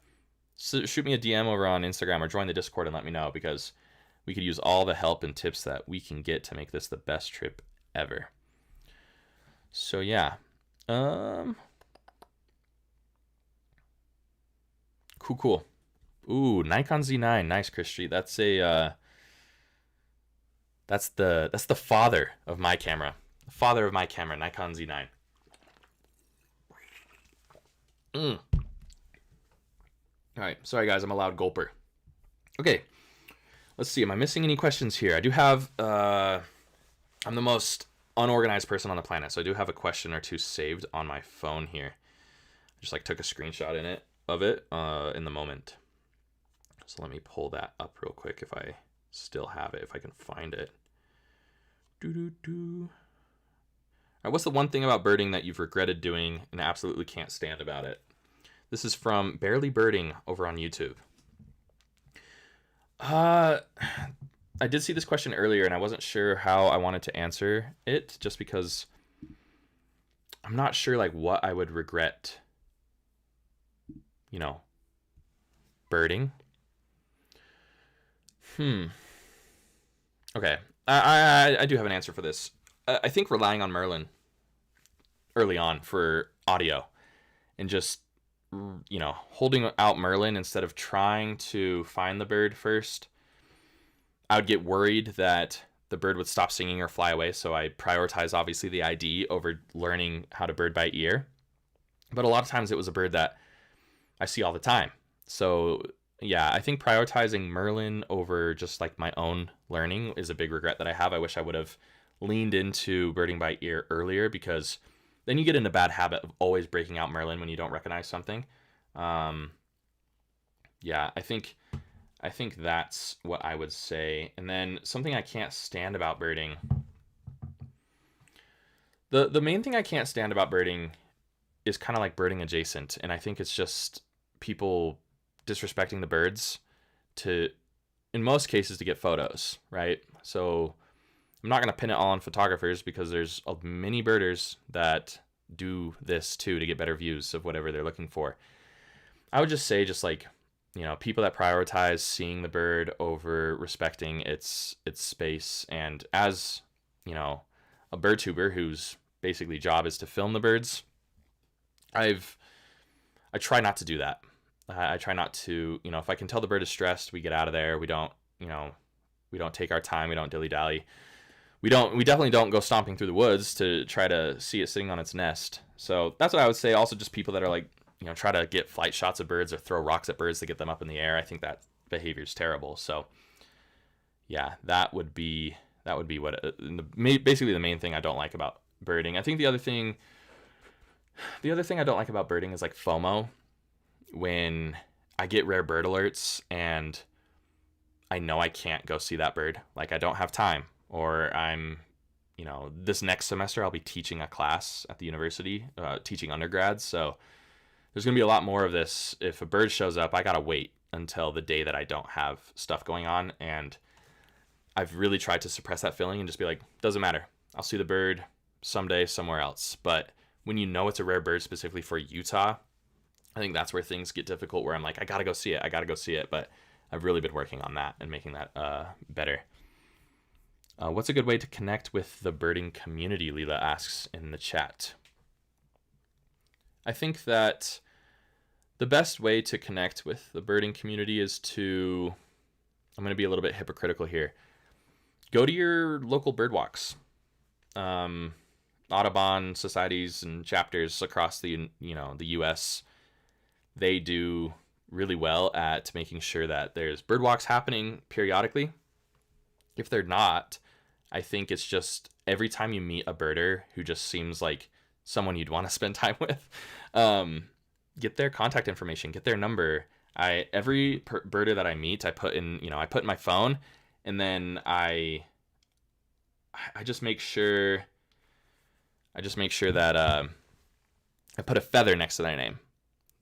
shoot me a DM over on Instagram or join the Discord and let me know, because we could use all the help and tips that we can get to make this the best trip ever. So yeah. Cool. Ooh, Nikon Z9. Nice, Chris Street. That's a that's the father of my camera. The father of my camera, Nikon Z9. All right, sorry guys, I'm a loud gulper. Okay, let's see. Am I missing any questions here? I do have. I'm the most unorganized person on the planet, so I do have a question or two saved on my phone here. I just like took a screenshot of it in the moment. So let me pull that up real quick if I still have it, if I can find it. All right, what's the one thing about birding that you've regretted doing and absolutely can't stand about it? This is from Barely Birding over on YouTube. I did see this question earlier, and I wasn't sure how I wanted to answer it, just because I'm not sure like what I would regret, birding. Okay, I do have an answer for this. I think relying on Merlin early on for audio and just holding out Merlin instead of trying to find the bird first. I would get worried that the bird would stop singing or fly away, so I prioritize obviously the ID over learning how to bird by ear. But a lot of times it was a bird that I see all the time. So yeah, I think prioritizing Merlin over just like my own learning is a big regret that I have. I wish I would have leaned into birding by ear earlier, because then you get in a bad habit of always breaking out Merlin when you don't recognize something. Yeah, I think that's what I would say. And then something I can't stand about birding. The main thing I can't stand about birding is kind of like birding adjacent, and I think it's just people disrespecting the birds to, in most cases, to get photos, right? So I'm not going to pin it all on photographers, because there's many birders that do this too to get better views of whatever they're looking for. I would just say people that prioritize seeing the bird over respecting its space. And as, a bird tuber whose basically job is to film the birds, I try not to do that. I try not to, if I can tell the bird is stressed, we get out of there. We don't take our time. We don't dilly-dally. We definitely don't go stomping through the woods to try to see it sitting on its nest. So that's what I would say. Also, just people that are like, try to get flight shots of birds or throw rocks at birds to get them up in the air. I think that behavior is terrible. So yeah, that would be what basically the main thing I don't like about birding. I think the other thing I don't like about birding is like FOMO. When I get rare bird alerts and I know I can't go see that bird, like I don't have time, or I'm, this next semester I'll be teaching a class at the university, teaching undergrads. So there's going to be a lot more of this. If a bird shows up, I got to wait until the day that I don't have stuff going on. And I've really tried to suppress that feeling and just be like, doesn't matter. I'll see the bird someday somewhere else. But when you know it's a rare bird specifically for Utah, I think that's where things get difficult, where I'm like, I got to go see it. But I've really been working on that and making that better. What's a good way to connect with the birding community? Leela asks in the chat. I think that the best way to connect with the birding community is to, I'm going to be a little bit hypocritical here, go to your local bird walks. Audubon societies and chapters across the US, they do really well at making sure that there's bird walks happening periodically. If they're not, I think it's just every time you meet a birder who just seems like someone you'd want to spend time with, get their contact information, get their number. Every birder that I meet, I put in my phone, and then I just make sure that I put a feather next to their name.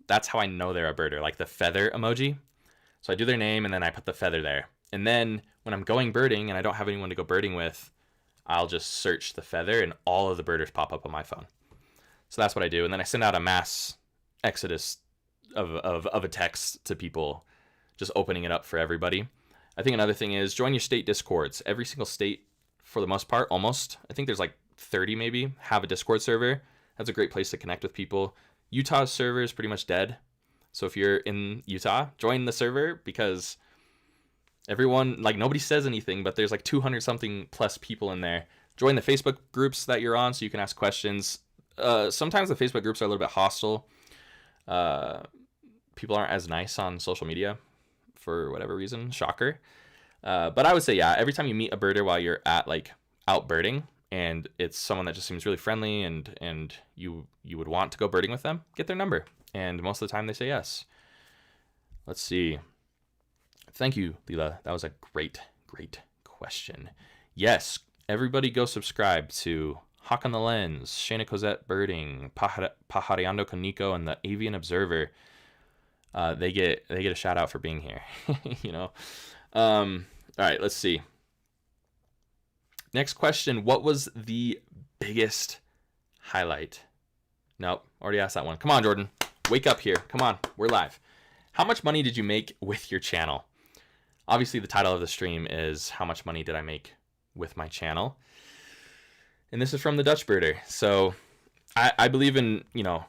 That's how I know they're a birder, like the feather emoji. So I do their name and then I put the feather there. And then when I'm going birding and I don't have anyone to go birding with, I'll just search the feather and all of the birders pop up on my phone. So that's what I do. And then I send out a mass exodus of a text to people, just opening it up for everybody. I think another thing is join your state discords. Every single state, for the most part, almost, I think there's like 30 maybe, have a Discord server. That's a great place to connect with people. Utah's server is pretty much dead. So if you're in Utah, join the server, because everyone, like, nobody says anything, but there's like 200 something plus people in there. Join the Facebook groups that you're on so you can ask questions. Sometimes the Facebook groups are a little bit hostile. People aren't as nice on social media for whatever reason. Shocker. But I would say, yeah, every time you meet a birder while you're at like out birding, and it's someone that just seems really friendly and you would want to go birding with them, get their number. And most of the time they say yes. Let's see. Thank you, Leela. That was a great question. Yes, everybody go subscribe to Hawk on the Lens, Shayna Cosette Birding, Pajareando con Nico, and the Avian Observer. They get a shout out for being here. All right, let's see. Next question. What was the biggest highlight? Nope, already asked that one. Come on, Jordan. Wake up here. Come on, we're live. How much money did you make with your channel? Obviously, the title of the stream is how much money did I make with my channel? And this is from the Dutch Birder. So I believe in,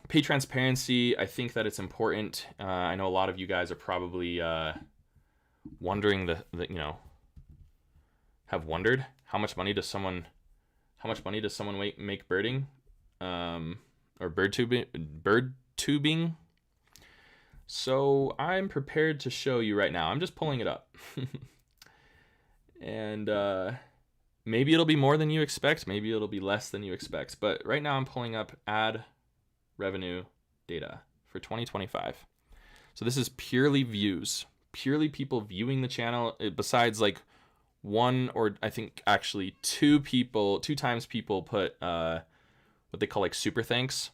pay transparency. I think that it's important. I know a lot of you guys are probably wondering have wondered how much money does someone make birding, or bird tubing. So I'm prepared to show you right now. I'm just pulling it up. And maybe it'll be more than you expect. Maybe it'll be less than you expect. But right now I'm pulling up ad revenue data for 2025. So this is purely views. Purely people viewing the channel, besides like one, or I think actually two times people put what they call like super thanks.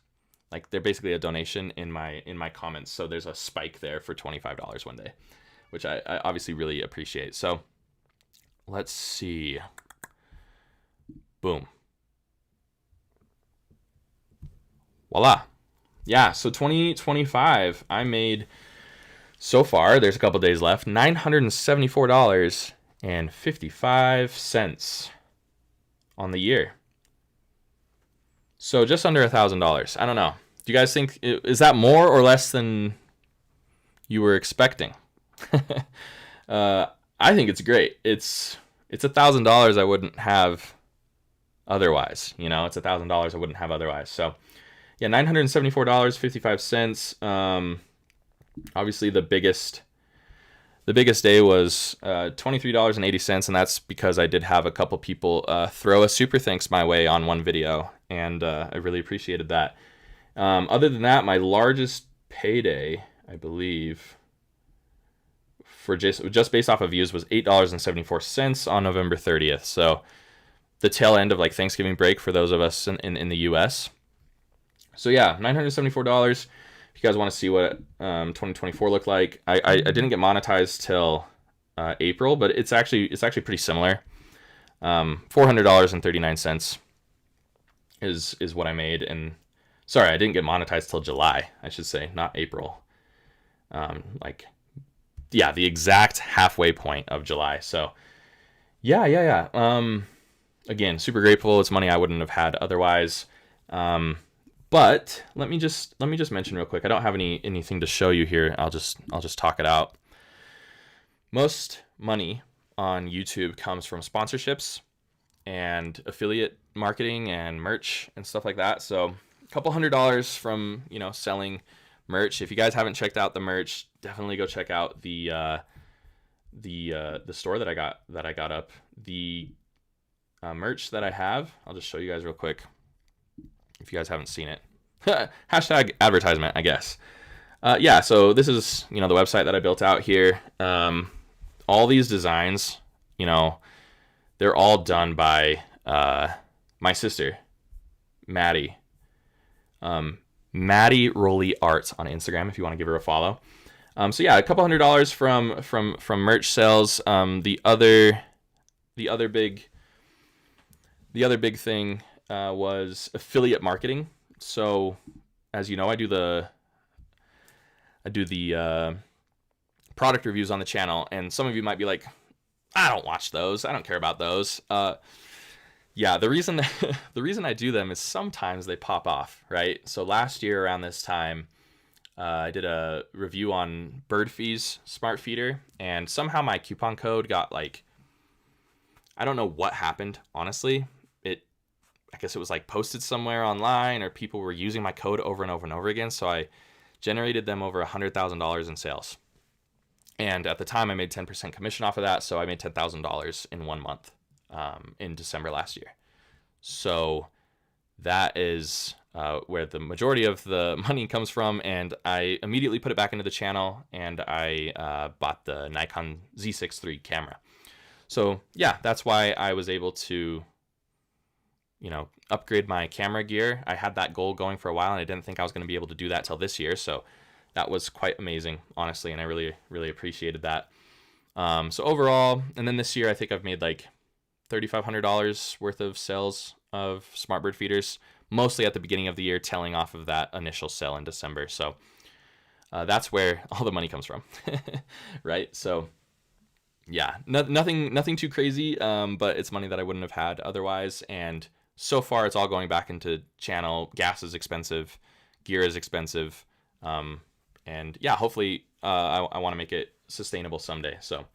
Like they're basically a donation in my comments. So there's a spike there for $25 one day, which I obviously really appreciate. So let's see. Boom. Voila. Yeah, so 2025, I made, so far, there's a couple days left, $974.55 on the year. So just under $1,000. I don't know. Do you guys think, is that more or less than you were expecting? I think it's great. It's $1,000 I wouldn't have otherwise. It's $1,000 I wouldn't have otherwise. So yeah, $974.55. Obviously the biggest day was $23.80, and that's because I did have a couple people throw a super thanks my way on one video, and I really appreciated that. Other than that, my largest payday, I believe, for just based off of views, was $8.74 on November 30th. So the tail end of like Thanksgiving break for those of us in the US. So yeah, $974. If you guys want to see what 2024 looked like, I didn't get monetized till April, but it's actually pretty similar. $400.39 is what I made, and sorry, I didn't get monetized till July, I should say, not April. The exact halfway point of July. So yeah. Again, super grateful. It's money I wouldn't have had otherwise. But let me just mention real quick. I don't have anything to show you here. I'll just talk it out. Most money on YouTube comes from sponsorships and affiliate marketing and merch and stuff like that. So a couple $100 from, selling merch. If you guys haven't checked out the merch, definitely go check out the store that I got up. The merch that I have, I'll just show you guys real quick if you guys haven't seen it. Hashtag advertisement, I guess. So this is, the website that I built out here. All these designs, they're all done by my sister, Maddie. Maddie Rolly Art on Instagram, if you want to give her a follow. A couple $100 from merch sales. The other big thing was affiliate marketing. So, as you know, I do the product reviews on the channel, and some of you might be like, I don't watch those. I don't care about those. The reason I do them is sometimes they pop off, right? So last year around this time, I did a review on BirdFee's smart feeder, and somehow my coupon code got I don't know what happened, honestly. I guess it was posted somewhere online, or people were using my code over and over and over again. So I generated them over $100,000 in sales. And at the time I made 10% commission off of that. So I made $10,000 in 1 month, in December last year. So that is where the majority of the money comes from. And I immediately put it back into the channel, and I bought the Nikon Z6 III camera. So yeah, that's why I was able to upgrade my camera gear. I had that goal going for a while, and I didn't think I was going to be able to do that till this year. So that was quite amazing, honestly, and I really, really appreciated that. So overall, and then this year, I think I've made $3,500 worth of sales of smart bird feeders, mostly at the beginning of the year, tailing off of that initial sale in December. So that's where all the money comes from, right? So yeah, nothing too crazy, but it's money that I wouldn't have had otherwise. And so far, it's all going back into channel. Gas is expensive, gear is expensive, and yeah, hopefully I want to make it sustainable someday. So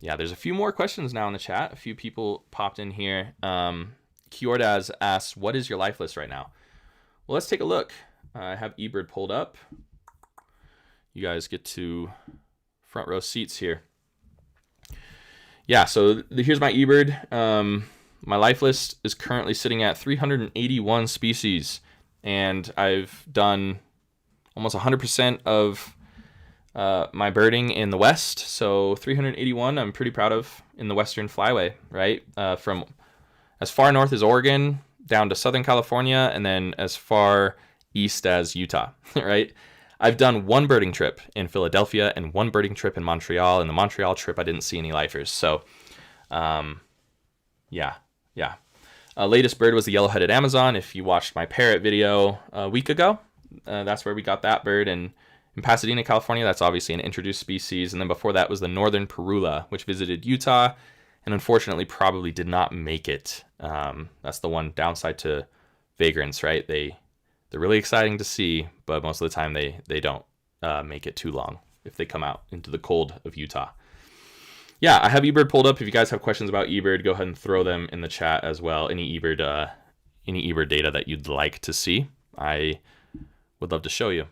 there's a few more questions now in the chat. A few people popped in here. Kiordaz asks, what is your life list right now? Well, let's take a look. I have eBird pulled up. You guys get to front row seats here. Yeah, so here's my eBird. My life list is currently sitting at 381 species, and I've done almost 100% of my birding in the West. So 381, I'm pretty proud of in the Western Flyway, right? From as far north as Oregon down to Southern California, and then as far east as Utah, right? I've done one birding trip in Philadelphia and one birding trip in Montreal. In the Montreal trip, I didn't see any lifers. So, yeah. Latest bird was the yellow-headed Amazon. If you watched my parrot video a week ago, that's where we got that bird. And in Pasadena, California, that's obviously an introduced species. And then before that was the northern Parula, which visited Utah and unfortunately probably did not make it. That's the one downside to vagrants, right? They're really exciting to see, but most of the time they don't make it too long if they come out into the cold of Utah. Yeah, I have eBird pulled up. If you guys have questions about eBird, go ahead and throw them in the chat as well. Any eBird data that you'd like to see, I would love to show you.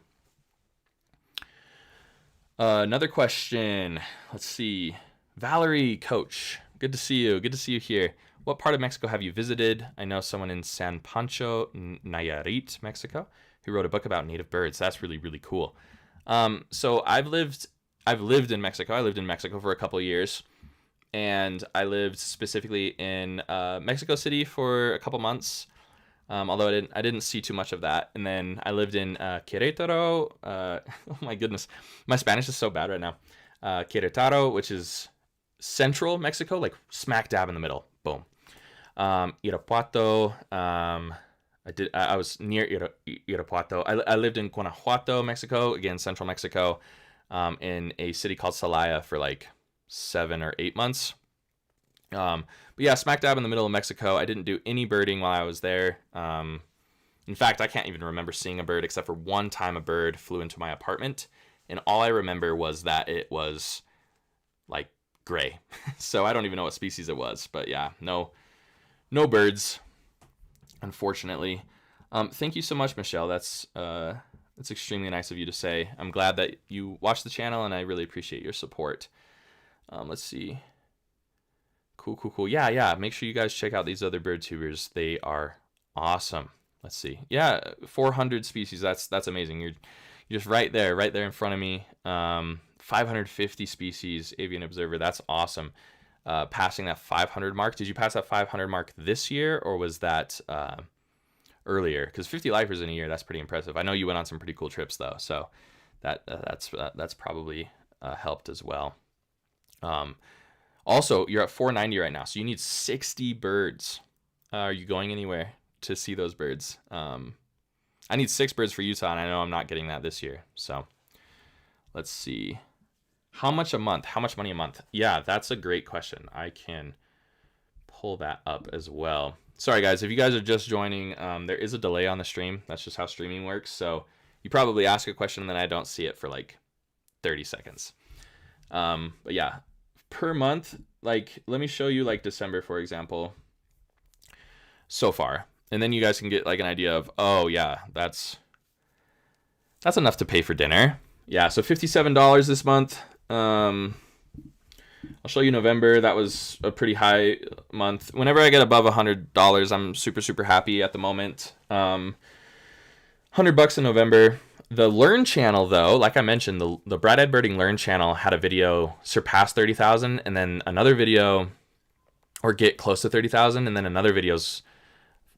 Another question. Let's see. Valerie, Coach, good to see you. Good to see you here. What part of Mexico have you visited? I know someone in San Pancho, Nayarit, Mexico, who wrote a book about native birds. That's really, really cool. So I've lived in Mexico. I lived in Mexico for a couple of years, and I lived specifically in Mexico City for a couple months. Although I didn't see too much of that. And then I lived in Querétaro. Oh my goodness, my Spanish is so bad right now. Querétaro, which is central Mexico, like smack dab in the middle. Boom. Irapuato. I was near Irapuato. I lived in Guanajuato, Mexico, again central Mexico, in a city called Celaya for like 7 or 8 months. But yeah, smack dab in the middle of Mexico. I didn't do any birding while I was there. In fact, I can't even remember seeing a bird except for one time a bird flew into my apartment, and all I remember was that it was like gray. So I don't even know what species it was, but yeah, no birds, unfortunately. Thank you so much, Michelle. That's extremely nice of you to say. I'm glad that you watch the channel, and I really appreciate your support. Let's see. Cool. Yeah. Make sure you guys check out these other bird tubers. They are awesome. Let's see. Yeah, 400 species. That's amazing. You're just right there in front of me. 550 species, Avian Observer. That's awesome. Passing that 500 mark. Did you pass that 500 mark this year, or was that earlier? Because 50 lifers in a year, that's pretty impressive. I know you went on some pretty cool trips though, so that's probably helped as well. Also, you're at 490 right now, so you need 60 birds. Are you going anywhere to see those birds? I need 6 birds for Utah, and I know I'm not getting that this year. So let's see. How much a month? How much money a month? Yeah, that's a great question. I can pull that up as well. Sorry, guys. If you guys are just joining, there is a delay on the stream. That's just how streaming works. So you probably ask a question, and then I don't see it for like 30 seconds. But yeah, per month, like, let me show you like December, for example, so far. And then you guys can get like an idea of, oh yeah, that's enough to pay for dinner. Yeah, so $57 this month. I'll show you November. That was a pretty high month. Whenever I get above $100, I'm super happy at the moment. $100 in November. The Learn channel, though, like I mentioned, the Bright-Eyed Birding Learn channel had a video surpass 30,000, and then another video, or get close to 30,000, and then another video's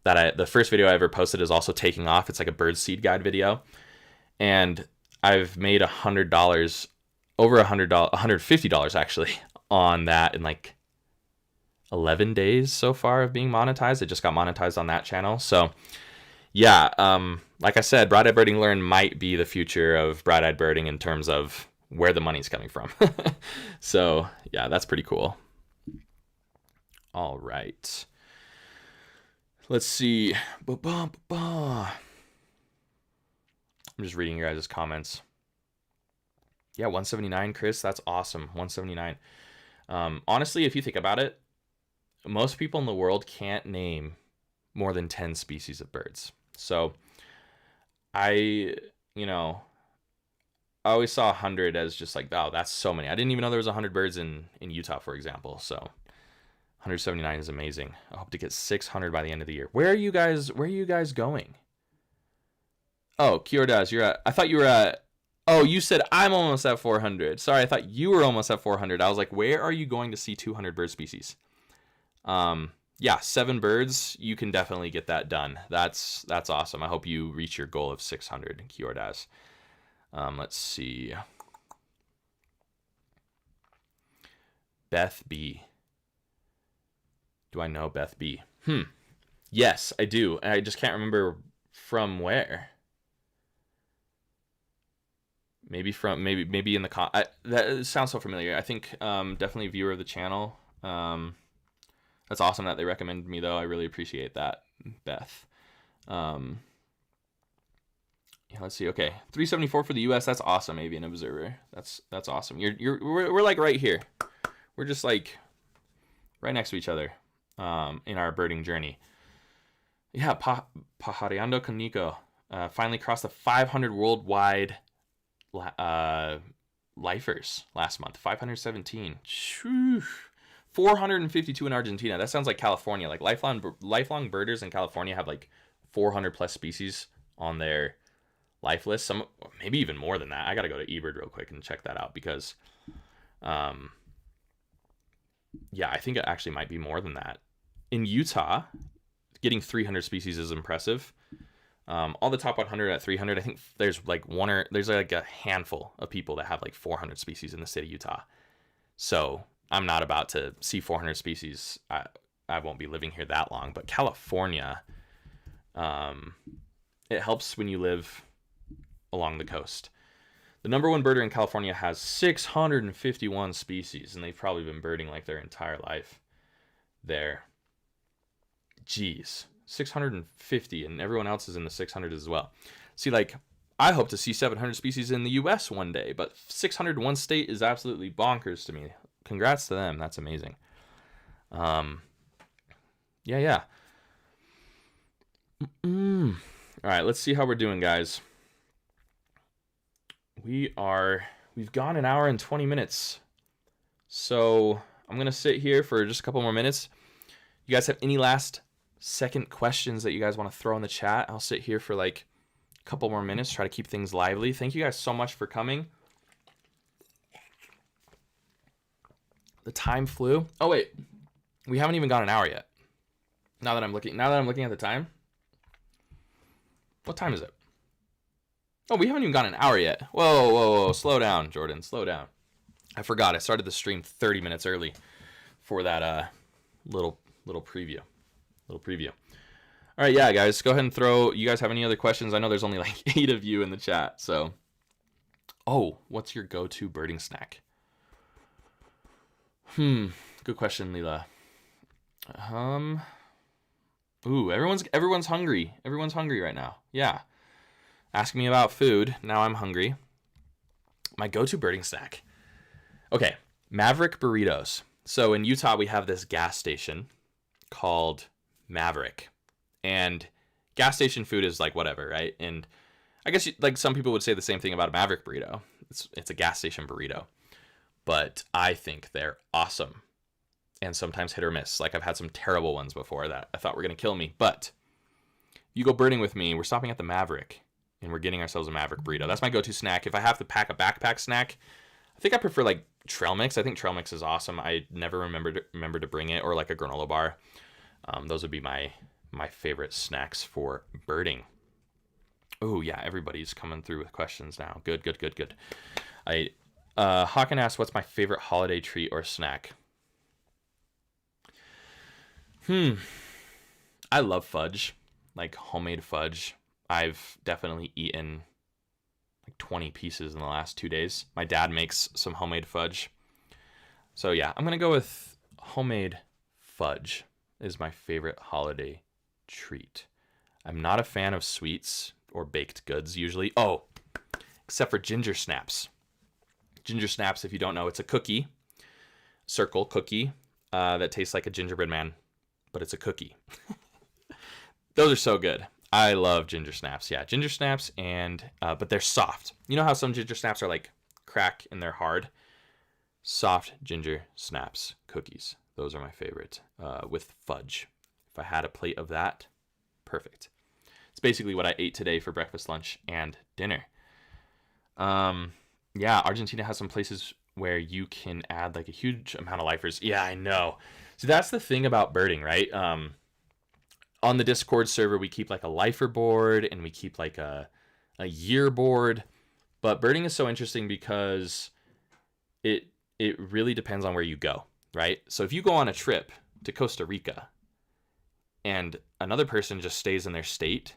the first video I ever posted is also taking off. It's like a bird seed guide video, and I've made $100, over $150 actually on that in like 11 days so far of being monetized. It just got monetized on that channel. So yeah, like I said, Bright-Eyed Birding Learn might be the future of bright-eyed birding in terms of where the money's coming from. So yeah, that's pretty cool. All right. Let's see. I'm just reading your guys' comments. Yeah, 179, Chris. That's awesome. 179. Honestly, if you think about it, most people in the world can't name more than 10 species of birds. So I always saw 100 as just like, oh, that's so many. I didn't even know there was 100 birds in Utah, for example. So 179 is amazing. I hope to get 600 by the end of the year. Where are you guys going? Oh, Kiordaz, you're at, I thought you were at, oh, you said I'm almost at 400. Sorry, I thought you were almost at 400. I was like, where are you going to see 200 bird species? Yeah, 7 birds, you can definitely get that done. That's awesome. I hope you reach your goal of 600, Kiordaz. Let's see. Beth B. Do I know Beth B? Yes, I do. I just can't remember from where. Maybe in the that sounds so familiar. I think definitely a viewer of the channel. That's awesome that they recommended me, though. I really appreciate that, Beth. Yeah, let's see. Okay, 374 for the U.S. That's awesome, Avian Observer. That's awesome. We're like right here. We're just like right next to each other in our birding journey. Yeah, Pajareando con Nico finally crossed the 500 worldwide lifers last month. 517. Shoo. 452 in Argentina. That sounds like California. Like lifelong birders in California have like 400 plus species on their life list. Some maybe even more than that. I gotta go to eBird real quick and check that out because, yeah, I think it actually might be more than that. In Utah, getting 300 species is impressive. All the top 100 at 300, I think there's like there's like a handful of people that have like 400 species in the state of Utah. So I'm not about to see 400 species. I won't be living here that long. But California, it helps when you live along the coast. The number one birder in California has 651 species, and they've probably been birding like their entire life there. Jeez, 650, and everyone else is in the 600 as well. See, like, I hope to see 700 species in the U.S. one day, but 600 in one state is absolutely bonkers to me. Congrats to them. That's amazing. Yeah. All right, let's see how we're doing, guys. We've gone an hour and 20 minutes. So I'm going to sit here for just a couple more minutes. You guys have any last second questions that you guys want to throw in the chat? I'll sit here for like a couple more minutes, try to keep things lively. Thank you guys so much for coming. The time flew. Oh wait, we haven't even gone an hour yet. Now that I'm looking at the time. What time is it? Oh, we haven't even gone an hour yet. Whoa. Slow down, Jordan. Slow down. I forgot. I started the stream 30 minutes early for that little preview. All right, yeah, guys. Go ahead and throw. You guys have any other questions? I know there's only like 8 of you in the chat. So, what's your go-to birding snack? Good question, Leela. Everyone's hungry. Everyone's hungry right now. Yeah. Ask me about food. Now I'm hungry. My go-to birding snack. Okay, Maverick burritos. So in Utah, we have this gas station called Maverick. And gas station food is like whatever, right? And I guess like some people would say the same thing about a Maverick burrito. It's a gas station burrito. But I think they're awesome. And sometimes hit or miss. Like I've had some terrible ones before that I thought were going to kill me. But you go birding with me, we're stopping at the Maverick. And we're getting ourselves a Maverick burrito. That's my go-to snack. If I have to pack a backpack snack, I think I prefer like trail mix. I think trail mix is awesome. I never remember to bring it, or like a granola bar. Those would be my favorite snacks for birding. Oh yeah, everybody's coming through with questions now. Good. Hawken asked, "What's my favorite holiday treat or snack?" I love fudge, like homemade fudge. I've definitely eaten like 20 pieces in the last 2 days. My dad makes some homemade fudge. So yeah, I'm going to go with homemade fudge is my favorite holiday treat. I'm not a fan of sweets or baked goods usually. Oh, except for ginger snaps. Ginger snaps, if you don't know, it's a cookie, circle cookie that tastes like a gingerbread man, but it's a cookie. Those are so good. I love ginger snaps. Yeah, ginger snaps but they're soft. You know how some ginger snaps are like crack and they're hard? Soft ginger snaps cookies. Those are my favorite with fudge. If I had a plate of that, perfect. It's basically what I ate today for breakfast, lunch, and dinner. Yeah, Argentina has some places where you can add like a huge amount of lifers. Yeah, I know. So that's the thing about birding, right? On the Discord server, we keep like a lifer board and we keep like a year board. But birding is so interesting because it really depends on where you go, right? So if you go on a trip to Costa Rica and another person just stays in their state,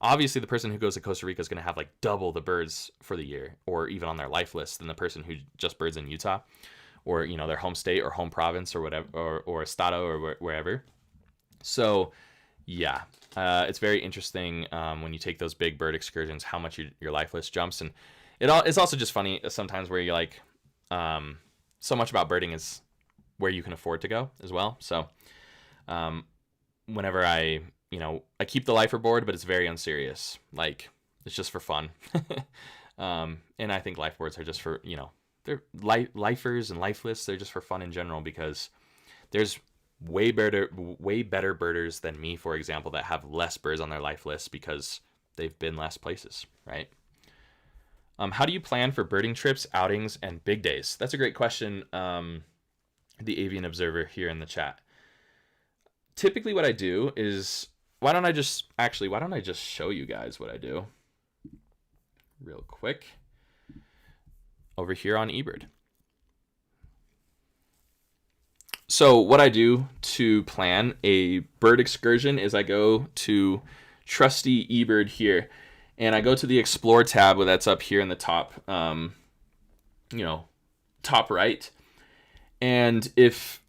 obviously the person who goes to Costa Rica is going to have like double the birds for the year, or even on their life list, than the person who just birds in Utah, or their home state or home province or whatever, or estado or wherever. So yeah, it's very interesting when you take those big bird excursions, how much your life list jumps. And it's also just funny sometimes where you're like, so much about birding is where you can afford to go as well. So whenever I keep the lifer board, but it's very unserious. Like it's just for fun. And I think life boards are just for, they're lifers and life lists. They're just for fun in general, because there's way better birders than me, for example, that have less birds on their life list because they've been less places, right? How do you plan for birding trips, outings, and big days? That's a great question. The Avian Observer here in the chat. typically what I do is, why don't I just show you guys what I do real quick over here on eBird. So what I do to plan a bird excursion is I go to trusty eBird here, and I go to the Explore tab that's up here in the top, top right. And if,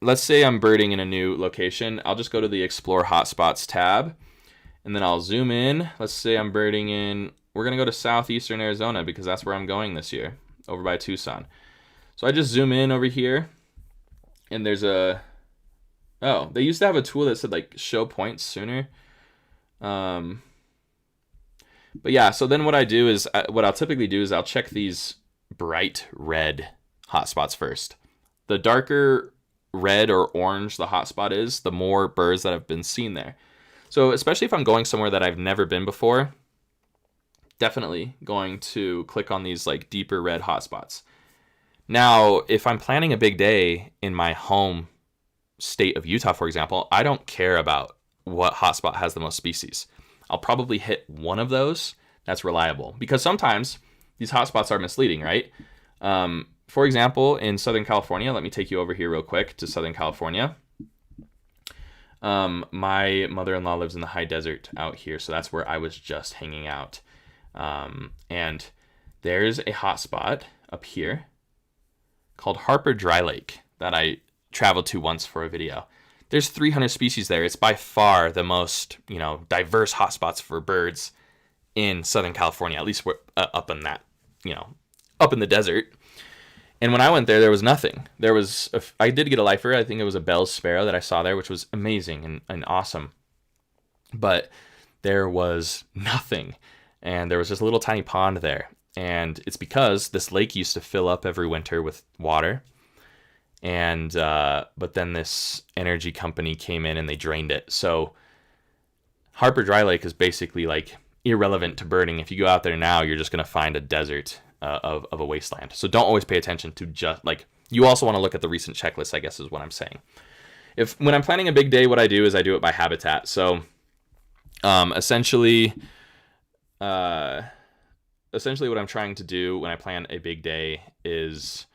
let's say I'm birding in a new location, I'll just go to the Explore Hotspots tab, and then I'll zoom in. Let's say I'm birding in, we're going to go to southeastern Arizona because that's where I'm going this year, over by Tucson. So I just zoom in over here, and there's they used to have a tool that said like show points sooner. But yeah, so then what I'll typically do is I'll check these bright red hotspots first. The darker red or orange the hotspot is, the more birds that have been seen there. So especially if I'm going somewhere that I've never been before, definitely going to click on these like deeper red hotspots. Now, if I'm planning a big day in my home state of Utah, for example, I don't care about what hotspot has the most species. I'll probably hit one of those that's reliable, because sometimes these hotspots are misleading, right? For example, in Southern California, let me take you over here real quick to Southern California. My mother-in-law lives in the high desert out here, so that's where I was just hanging out. And there's a hotspot up here called Harper Dry Lake that I traveled to once for a video. There's 300 species there. It's by far the most, diverse hotspots for birds in Southern California, at least up in that, up in the desert. And when I went there was nothing. I did get a lifer. I think it was a Bell's sparrow that I saw there, which was amazing and awesome. But there was nothing. And there was just a little tiny pond there. And it's because this lake used to fill up every winter with water. And but then this energy company came in and they drained it. So Harper Dry Lake is basically like irrelevant to birding. If you go out there now, you're just going to find a desert of a wasteland. So don't always pay attention to just like, you also want to look at the recent checklist, I guess is what I'm saying. When I'm planning a big day, what I do is I do it by habitat. So essentially what I'm trying to do when I plan a big day is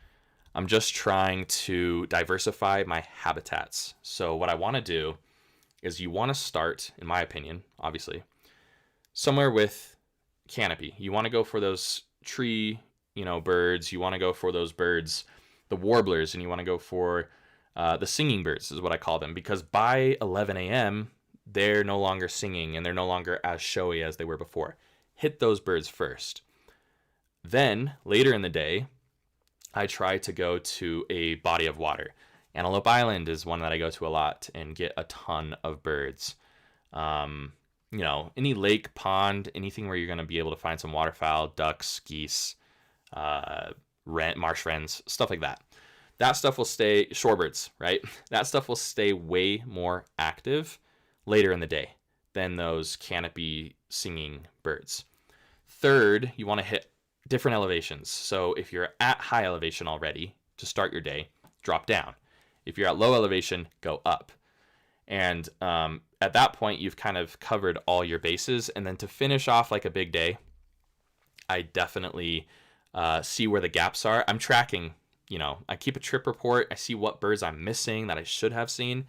I'm just trying to diversify my habitats. So what I want to do is you want to start, in my opinion, obviously, somewhere with canopy. You want to go for those tree, birds. You want to go for those birds, the warblers, and you want to go for the singing birds is what I call them, because by 11 a.m., they're no longer singing and they're no longer as showy as they were before. Hit those birds first. Then later in the day, I try to go to a body of water. Antelope Island is one that I go to a lot and get a ton of birds. Any lake, pond, anything where you're going to be able to find some waterfowl, ducks, geese, marsh wrens, stuff like that. That stuff will stay, shorebirds, right? That stuff will stay way more active later in the day than those canopy singing birds. Third, you want to hit different elevations. So if you're at high elevation already to start your day, drop down. If you're at low elevation, go up. And at that point, you've kind of covered all your bases. And then to finish off like a big day, I definitely see where the gaps are. I'm tracking, I keep a trip report. I see what birds I'm missing that I should have seen.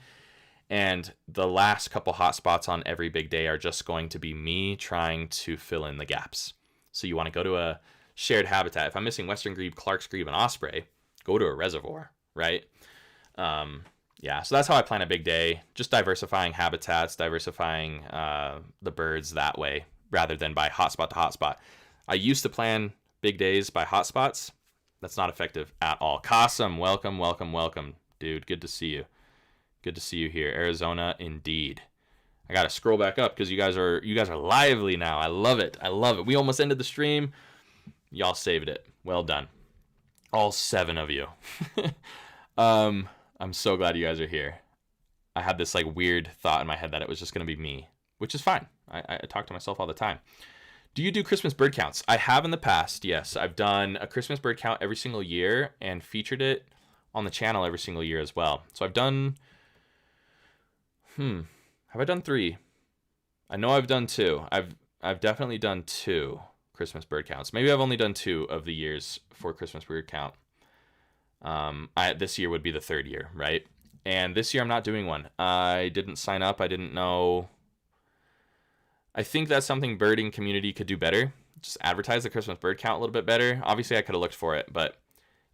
And the last couple hotspots on every big day are just going to be me trying to fill in the gaps. So you want to go to a shared habitat. If I'm missing western grebe, Clark's grebe, and osprey, go to a reservoir, right? So that's how I plan a big day. Just diversifying habitats, diversifying the birds that way, rather than by hotspot to hotspot. I used to plan big days by hotspots. That's not effective at all. Qasim, welcome, dude. Good to see you. Good to see you here, Arizona, indeed. I gotta scroll back up because you guys are lively now. I love it. We almost ended the stream. Y'all saved it. Well done, all 7 of you. I'm so glad you guys are here. I had this like weird thought in my head that it was just gonna be me, which is fine. I talk to myself all the time. Do you do Christmas bird counts? I have in the past, yes. I've done a Christmas bird count every single year and featured it on the channel every single year as well. So I've done Have I done 3? I know I've done 2. I've definitely done 2 Christmas bird counts. Maybe I've only done 2 of the years for Christmas bird count. This year would be the 3rd year, right? And this year I'm not doing one. I didn't sign up. I didn't know. I think that's something birding community could do better. Just advertise the Christmas bird count a little bit better. Obviously, I could have looked for it, but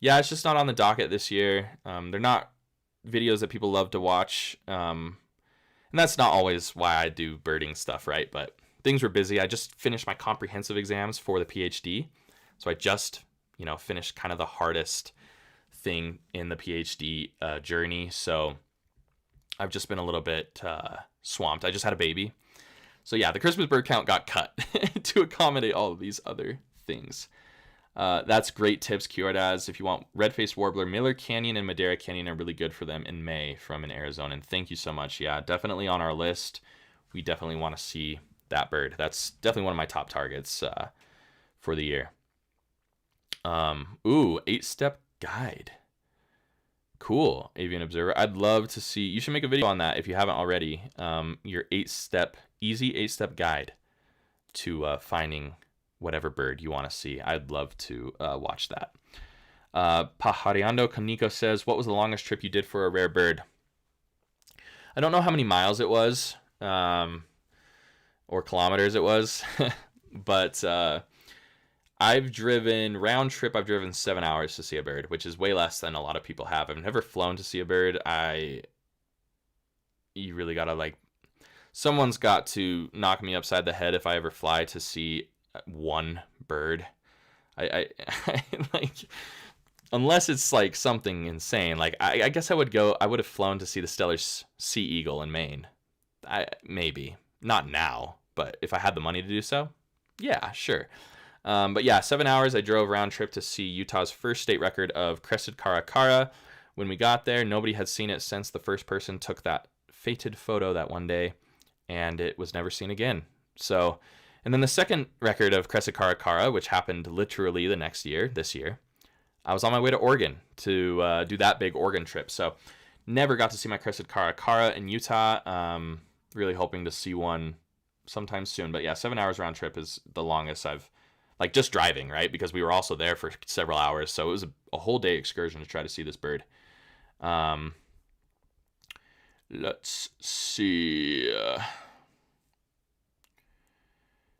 yeah, it's just not on the docket this year. They're not videos that people love to watch. And that's not always why I do birding stuff, right? But things were busy. I just finished my comprehensive exams for the PhD. So I just, finished kind of the hardest thing in the PhD journey. So I've just been a little bit swamped. I just had a baby. So yeah, the Christmas bird count got cut to accommodate all of these other things. That's great tips, Kiordaz. If you want red-faced warbler, Miller Canyon and Madera Canyon are really good for them in May from an Arizona. And thank you so much. Yeah, definitely on our list. We definitely want to see that bird. That's definitely one of my top targets for the year. 8-step guide. Cool, Avian Observer. I'd love to see. You should make a video on that if you haven't already. Your easy 8-step guide to finding whatever bird you want to see. I'd love to watch that. Pajariando Kaniko says, what was the longest trip you did for a rare bird? I don't know how many miles it was, or kilometers it was, but I've driven 7 hours to see a bird, which is way less than a lot of people have. I've never flown to see a bird. You really gotta someone's got to knock me upside the head if I ever fly to see one bird. I unless it's something insane. I guess I would have flown to see the Steller's sea eagle in Maine. Maybe not now, but if I had the money to do so, yeah, sure. But yeah, 7 hours. I drove round trip to see Utah's first state record of crested caracara. When we got there, nobody had seen it since the first person took that fated photo that one day, and it was never seen again. So, and then the second record of crested caracara, which happened literally the next year, this year, I was on my way to Oregon to do that big Oregon trip. So never got to see my crested caracara in Utah. Really hoping to see one sometime soon. But yeah, 7 hours round trip is the longest I've, just driving, right? Because we were also there for several hours. So it was a whole day excursion to try to see this bird. Let's see.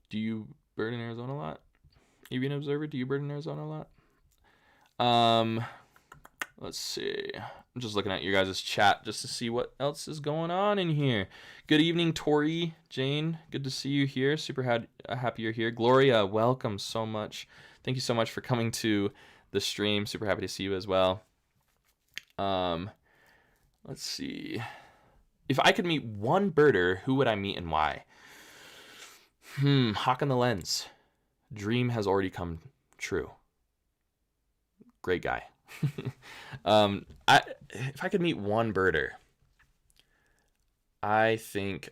Do you bird in Arizona a lot? Avian Observer, do you bird in Arizona a lot? Let's see. I'm just looking at your guys' chat just to see what else is going on in here. Good evening, Tori, Jane. Good to see you here. Super happy you're here. Gloria, welcome so much. Thank you so much for coming to the stream. Super happy to see you as well. Let's see. If I could meet one birder, who would I meet and why? Hawk on the Lens. Dream has already come true. Great guy. If I could meet one birder, I think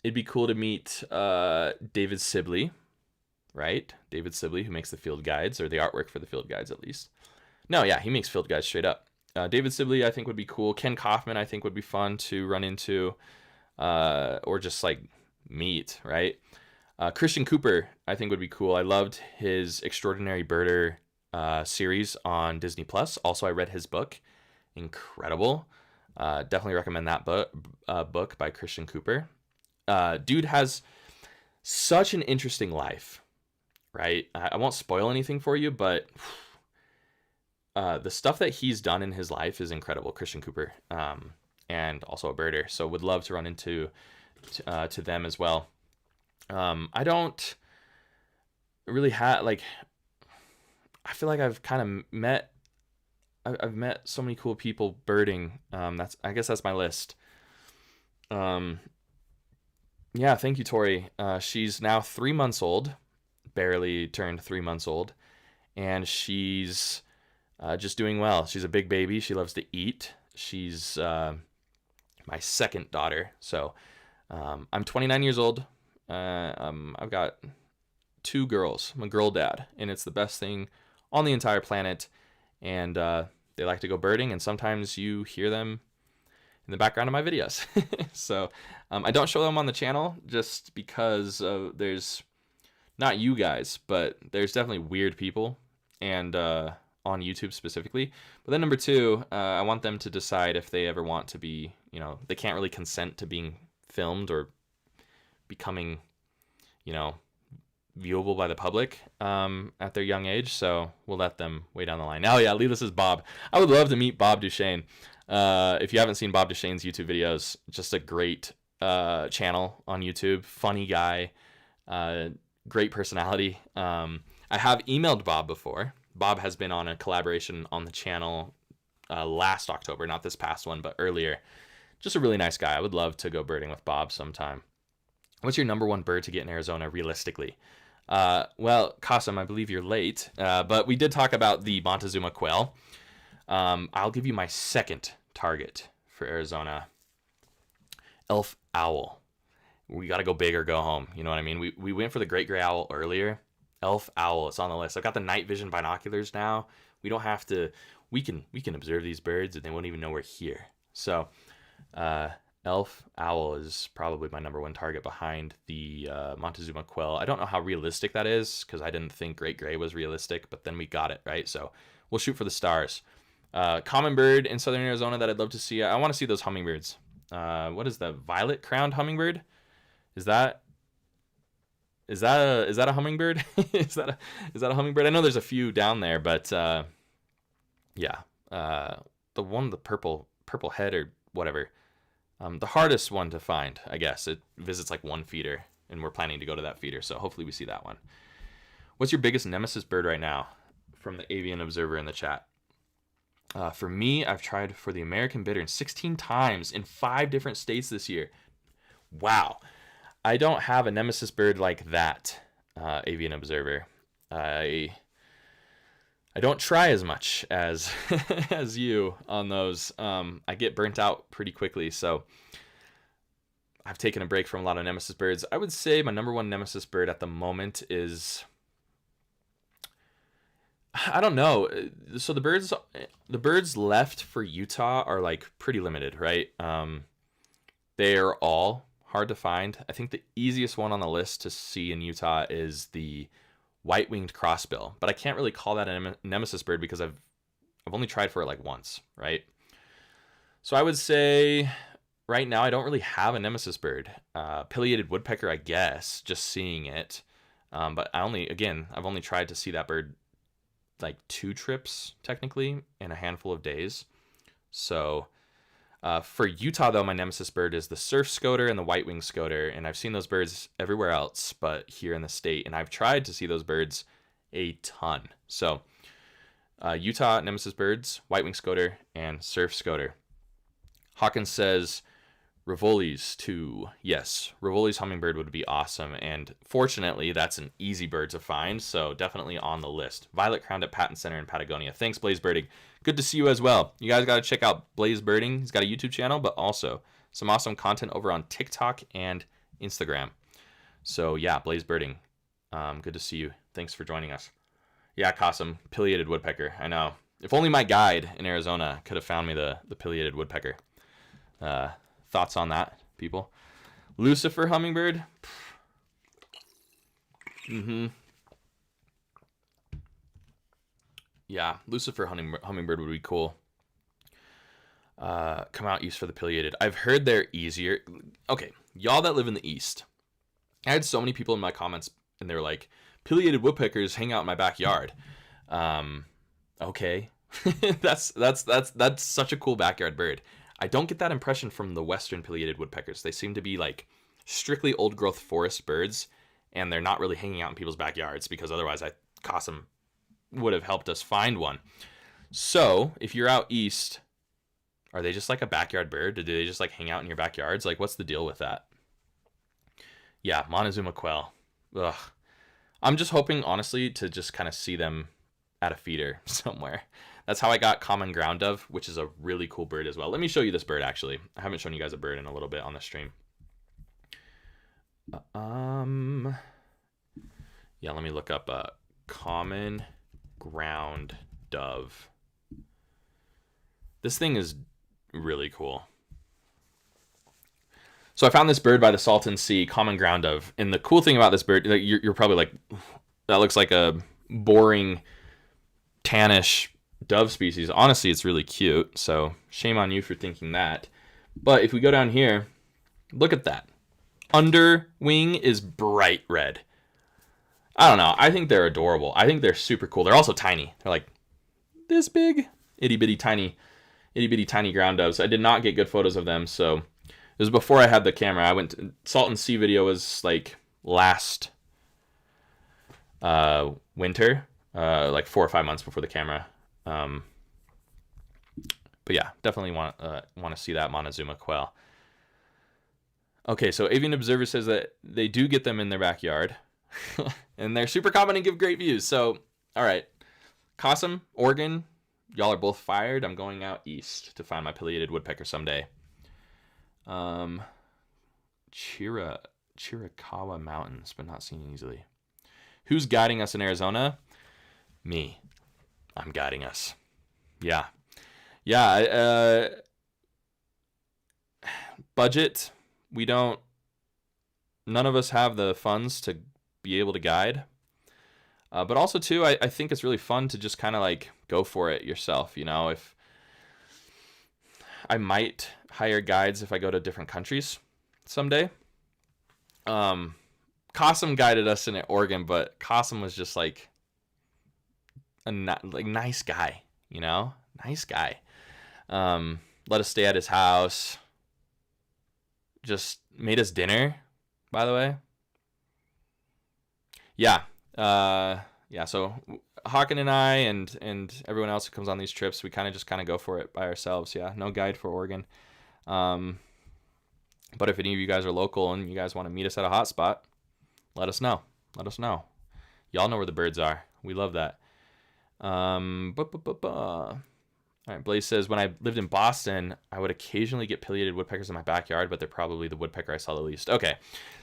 it'd be cool to meet David Sibley, right? David Sibley, who makes the field guides, or the artwork for the field guides at least. No, yeah, he makes field guides straight up. David Sibley, I think, would be cool. Ken Kaufman, I think, would be fun to run into, or just meet, right? Christian Cooper, I think, would be cool. I loved his Extraordinary Birder series on Disney Plus. Also, I read his book. Incredible. Definitely recommend that book by Christian Cooper. Dude has such an interesting life, right? I won't spoil anything for you, but the stuff that he's done in his life is incredible. Christian Cooper, and also a birder. So would love to run into to them as well. I don't really have I feel like I've kind of met so many cool people birding. I guess that's my list. Yeah, thank you, Tori. She's now 3 months old, barely turned 3 months old, and she's just doing well. She's a big baby. She loves to eat. She's my second daughter. So I'm 29 years old. I've got 2 girls. I'm a girl dad, and it's the best thing on the entire planet. And they like to go birding, and sometimes you hear them. in the background of my videos. So I don't show them on the channel just because there's not you guys, but there's definitely weird people, and on YouTube specifically. But then number two, I want them to decide if they ever want to be, you know, they can't really consent to being filmed or becoming, you know, viewable by the public at their young age. So we'll let them way down the line. Oh yeah, Leela says Bob. I would love to meet Bob Duchesne. If you haven't seen Bob Duchesne's YouTube videos, just a great channel on YouTube. Funny guy, great personality. I have emailed Bob before. Bob has been on a collaboration on the channel last October, not this past one, but earlier. Just a really nice guy. I would love to go birding with Bob sometime. What's your number one bird to get in Arizona realistically? Well, Kasim, I believe you're late, but we did talk about the Montezuma quail. I'll give you my second target for Arizona. Elf owl. We got to go big or go home. You know what I mean? We went for the great gray owl earlier. Elf owl, it's on the list. I've got the night vision binoculars now. We don't have to, we can observe these birds and they won't even know we're here. So, elf owl is probably my number one target behind the Montezuma quail. I don't know how realistic that is because I didn't think great gray was realistic, but then we got it, right? So we'll shoot for the stars. Common bird in southern Arizona that I'd love to see. I want to see those hummingbirds. What is the violet crowned hummingbird? Is that a hummingbird? is that a hummingbird? I know there's a few down there, but yeah, the one, the purple head or whatever, the hardest one to find, I guess. It visits like one feeder, and we're planning to go to that feeder, so hopefully we see that one. What's your biggest nemesis bird right now? From the Avian Observer in the chat. For me, I've tried for the American bittern 16 times in 5 different states this year. Wow. I don't have a nemesis bird like that, Avian Observer. I don't try as much as as you on those. I get burnt out pretty quickly, so I've taken a break from a lot of nemesis birds. I would say my number one nemesis bird at the moment is, I don't know. So the birds left for Utah are like pretty limited, right? They are all hard to find. I think the easiest one on the list to see in Utah is the white-winged crossbill, but I can't really call that a nemesis bird because I've only tried for it like once, right? So I would say right now I don't really have a nemesis bird. Pileated woodpecker, I guess, just seeing it. But I've only tried to see that bird like 2 trips technically in a handful of days. So for Utah, though, my nemesis bird is the surf scoter and the white-winged scoter, and I've seen those birds everywhere else but here in the state, and I've tried to see those birds a ton. So Utah nemesis birds, white-winged scoter, and surf scoter. Hawkins says Rivoli's too. Yes, Rivoli's hummingbird would be awesome, and fortunately, that's an easy bird to find, so definitely on the list. Violet crowned at Patton Center in Patagonia. Thanks, Blaze Birding. Good to see you as well. You guys got to check out Blaze Birding. He's got a YouTube channel, but also some awesome content over on TikTok and Instagram. So yeah, Blaze Birding. Good to see you. Thanks for joining us. Yeah, Kasim, pileated woodpecker. I know. If only my guide in Arizona could have found me the pileated woodpecker. Thoughts on that, people? Lucifer hummingbird. Yeah, Lucifer hummingbird would be cool. Come out east for the pileated. I've heard they're easier. Okay, y'all that live in the east. I had so many people in my comments, and they were like, pileated woodpeckers hang out in my backyard. Okay. that's such a cool backyard bird. I don't get that impression from the western pileated woodpeckers. They seem to be like strictly old growth forest birds, and they're not really hanging out in people's backyards because otherwise Kasim would have helped us find one. So if you're out east, are they just like a backyard bird? Do they just like hang out in your backyards? Like, what's the deal with that? Yeah, Montezuma quail. Ugh. I'm just hoping, honestly, to just kind of see them at a feeder somewhere. That's how I got common ground dove, which is a really cool bird as well. Let me show you this bird, actually. I haven't shown you guys a bird in a little bit on the stream. Yeah, let me look up common ground dove. This thing is really cool. So I found this bird by the Salton Sea, common ground dove. And the cool thing about this bird, you're probably like, that looks like a boring, tannish dove species. Honestly, it's really cute. So shame on you for thinking that. But if we go down here, look at that. Under wing is bright red. I don't know. I think they're adorable. I think they're super cool. They're also tiny. They're like this big, itty bitty tiny ground doves. I did not get good photos of them, so it was before I had the camera. I went to, Salton Sea video was like last winter, like 4 or 5 months before the camera. But yeah, definitely want to see that Montezuma quail. Okay, so Avian Observer says that they do get them in their backyard, and they're super common and give great views. So, all right, Cossum, Oregon, y'all are both fired. I'm going out east to find my pileated woodpecker someday. Chiricahua Mountains, but not seen easily. Who's guiding us in Arizona? Me. I'm guiding us. Yeah. Budget. None of us have the funds to be able to guide. But also too, I think it's really fun to just kind of like go for it yourself. You know, if I might hire guides if I go to different countries someday. Cossum guided us in Oregon, but Cossum was just like a nice guy, you know, nice guy. Let us stay at his house. Just made us dinner, by the way. Yeah. So Hawken and I and everyone else who comes on these trips, we kind of go for it by ourselves. Yeah. No guide for Oregon. But if any of you guys are local and you guys want to meet us at a hot spot, let us know. Y'all know where the birds are. We love that. All right, Blaze says, when I lived in Boston, I would occasionally get pileated woodpeckers in my backyard, but they're probably the woodpecker I saw the least. Okay,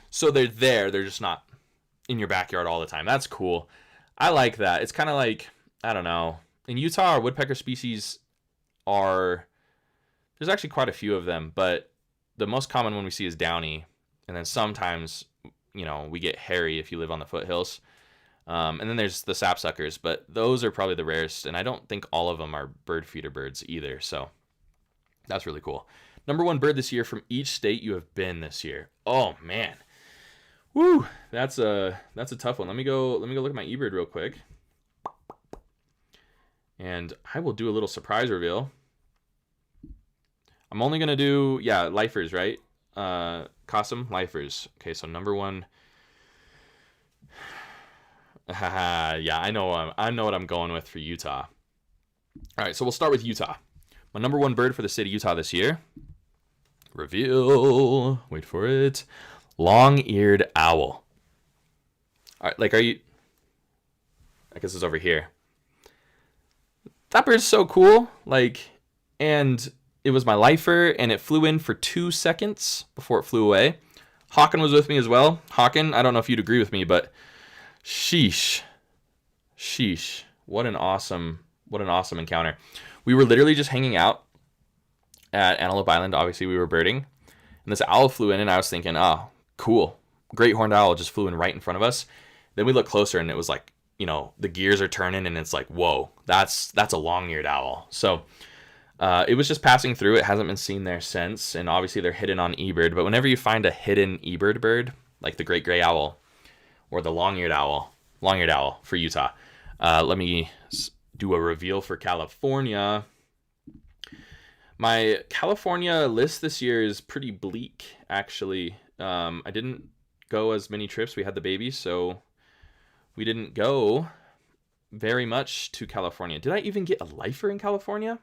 so they're there. They're just not in your backyard all the time. That's cool. I like that. It's kind of like, I don't know. In Utah, our woodpecker species there's actually quite a few of them, but the most common one we see is downy. And then sometimes, you know, we get hairy if you live on the foothills. And then there's the sapsuckers, but those are probably the rarest, and I don't think all of them are bird feeder birds either, so that's really cool. Number one bird this year from each state you have been this year. Oh man, woo! That's a tough one. Let me go look at my eBird real quick, and I will do a little surprise reveal. I'm only gonna do lifers, right? Cossum lifers. Okay, so number one. Yeah, I know what I'm going with for Utah. All right, so we'll start with Utah. My number one bird for the state of Utah this year. Reveal. Wait for it. Long-eared owl. All right, I guess it's over here. That bird's so cool. And it was my lifer, and it flew in for 2 seconds before it flew away. Hawken was with me as well. Hawken, I don't know if you'd agree with me, but sheesh. What an awesome encounter. We were literally just hanging out at Antelope Island. Obviously, we were birding, and this owl flew in, and I was thinking, oh, cool. Great horned owl just flew in right in front of us. Then we looked closer, and it was like, you know, the gears are turning, and it's like, whoa, that's a long-eared owl. So it was just passing through. It hasn't been seen there since, and obviously they're hidden on eBird. But whenever you find a hidden eBird bird, like the great gray owl, or the long-eared owl for Utah. Let me do a reveal for California. My California list this year is pretty bleak, actually. I didn't go as many trips. We had the baby, so we didn't go very much to California. Did I even get a lifer in California?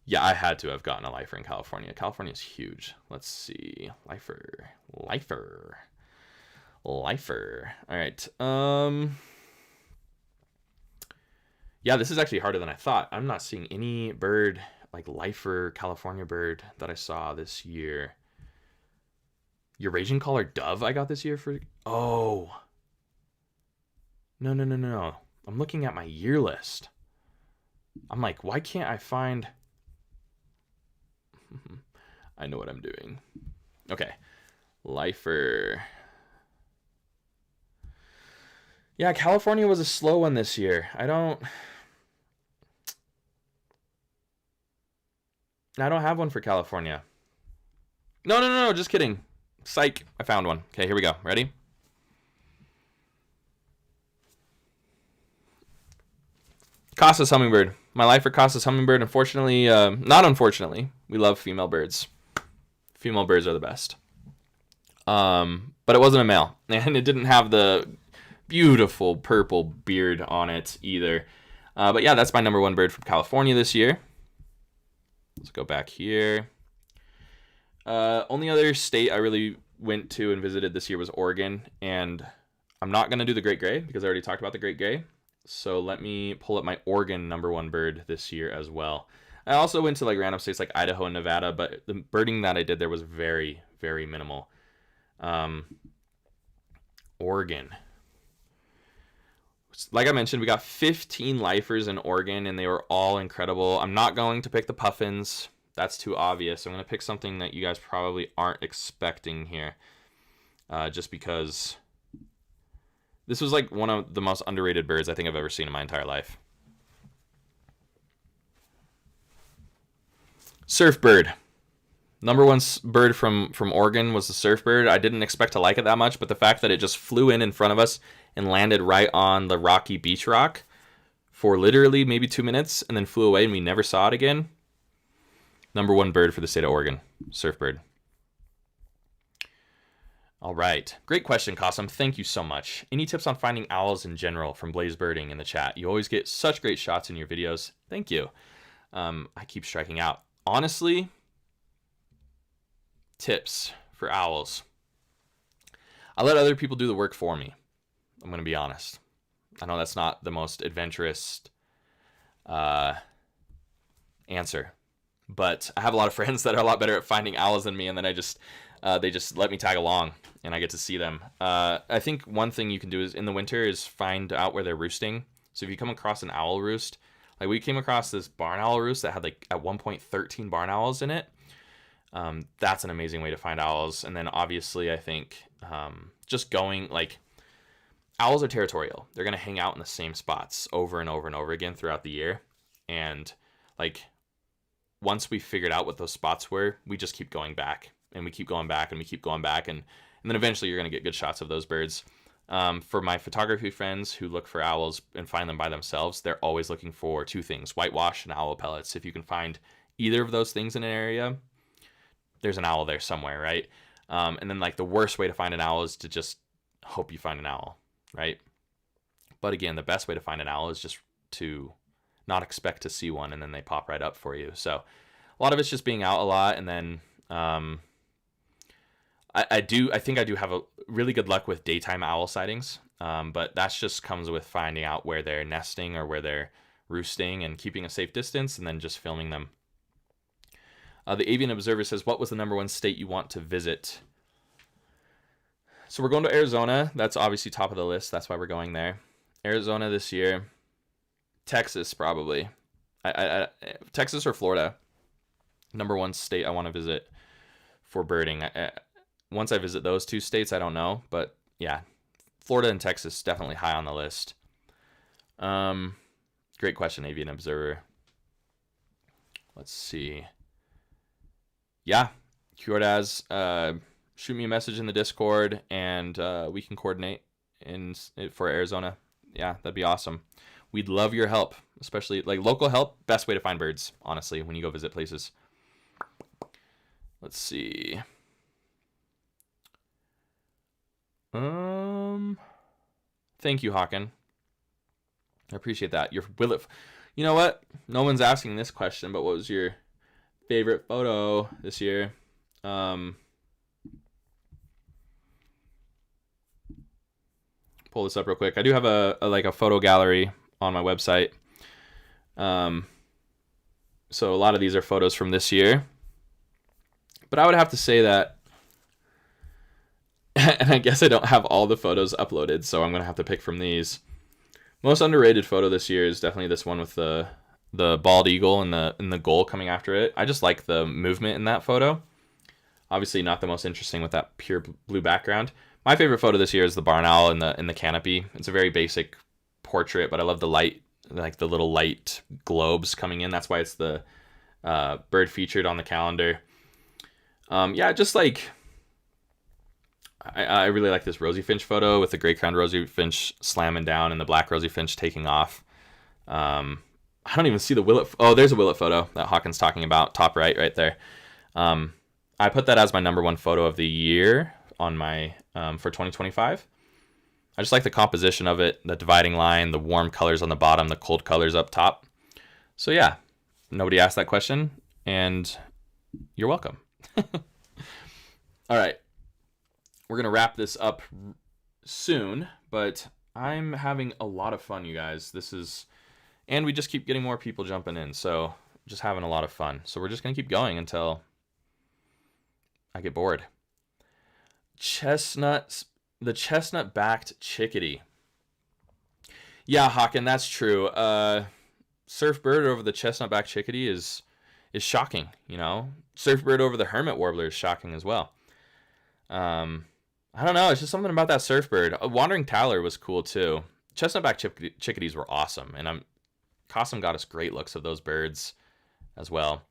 Yeah, I had to have gotten a lifer in California. California is huge. Let's see. Lifer. All right. Yeah, this is actually harder than I thought. I'm not seeing any bird like lifer California bird that I saw this year. Eurasian collared dove I got this year for... Oh. No. I'm looking at my year list. I'm like, why can't I find... I know what I'm doing. Okay. Lifer. Yeah, California was a slow one this year. I don't have one for California. No, just kidding. Psych. I found one. Okay, here we go. Ready? Costa's hummingbird. My life for Costa's hummingbird. Unfortunately, not unfortunately, we love female birds. Female birds are the best. But it wasn't a male, and it didn't have the beautiful purple beard on it either. But yeah, that's my number one bird from California this year. Let's go back here. Only other state I really went to and visited this year was Oregon, and I'm not going to do the great gray because I already talked about the great gray. So let me pull up my Oregon number one bird this year as well. I also went to like random states like Idaho and Nevada, but the birding that I did there was very, very minimal. Oregon. Like I mentioned, we got 15 lifers in Oregon, and they were all incredible. I'm not going to pick the puffins. That's too obvious. I'm going to pick something that you guys probably aren't expecting here, just because this was like one of the most underrated birds I think I've ever seen in my entire life. Surfbird. Number one bird from Oregon was the surfbird. I didn't expect to like it that much, but the fact that it just flew in front of us and landed right on the rocky beach rock for literally maybe 2 minutes and then flew away and we never saw it again. Number one bird for the state of Oregon, surfbird. All right. Great question, Qasim. Thank you so much. Any tips on finding owls in general from Blaze Birding in the chat? You always get such great shots in your videos. Thank you. I keep striking out. Honestly, tips for owls. I let other people do the work for me. I'm going to be honest. I know that's not the most adventurous answer, but I have a lot of friends that are a lot better at finding owls than me, and then they just let me tag along and I get to see them. I think one thing you can do is in the winter is find out where they're roosting. So if you come across an owl roost, like we came across this barn owl roost that had like at one point 13 barn owls in it. That's an amazing way to find owls. And then obviously I think just going, like, owls are territorial. They're going to hang out in the same spots over and over and over again throughout the year. And like once we figured out what those spots were, we just keep going back and we keep going back and we keep going back. And then eventually you're going to get good shots of those birds. For my photography friends who look for owls and find them by themselves, they're always looking for two things: whitewash and owl pellets. If you can find either of those things in an area, there's an owl there somewhere, right? And then like the worst way to find an owl is to just hope you find an owl, right? But again, the best way to find an owl is just to not expect to see one and then they pop right up for you. So a lot of it's just being out a lot. And then I think I do have a really good luck with daytime owl sightings. But that just comes with finding out where they're nesting or where they're roosting and keeping a safe distance and then just filming them. The Avian Observer says, what was the number one state you want to visit? So we're going to Arizona. That's obviously top of the list. That's why we're going there. Arizona this year. Texas, probably. Texas or Florida. Number one state I want to visit for birding. Once I visit those two states, I don't know. But yeah, Florida and Texas definitely high on the list. Great question, Avian Observer. Let's see. Yeah, Kyordaz, shoot me a message in the Discord and we can coordinate for Arizona. Yeah, that'd be awesome. We'd love your help, especially like local help. Best way to find birds, honestly, when you go visit places. Let's see. Thank you, Hawken. I appreciate that. You know what? No one's asking this question, but what was your favorite photo this year? Pull this up real quick. I do have a photo gallery on my website. So a lot of these are photos from this year. But I would have to say that, and I guess I don't have all the photos uploaded, so I'm going to have to pick from these. Most underrated photo this year is definitely this one with the bald eagle and the goal coming after it. I just like the movement in that photo. Obviously not the most interesting with that pure blue background. My favorite photo this year is the barn owl in the canopy. It's a very basic portrait, but I love the light, like the little light globes coming in. That's why it's the bird featured on the calendar. Yeah, just like I really like this rosy finch photo with the gray crowned rosy finch slamming down and the black rosy finch taking off. I don't even see the willet. Oh, there's a willet photo that Hawkins talking about, top right there. I put that as my number one photo of the year on my for 2025. I just like the composition of it, the dividing line, the warm colors on the bottom, the cold colors up top. So yeah, nobody asked that question, and you're welcome. All right, we're gonna wrap this up soon, but I'm having a lot of fun, you guys. And we just keep getting more people jumping in, so just having a lot of fun. So we're just gonna keep going until I get bored. The chestnut-backed chickadee. Yeah, Hawken, that's true. Surfbird over the chestnut-backed chickadee is shocking, you know? Surfbird over the hermit warbler is shocking as well. I don't know, it's just something about that surfbird. Wandering Towler was cool too. Chestnut-backed chickadees were awesome, and Costum got us great looks of those birds as well.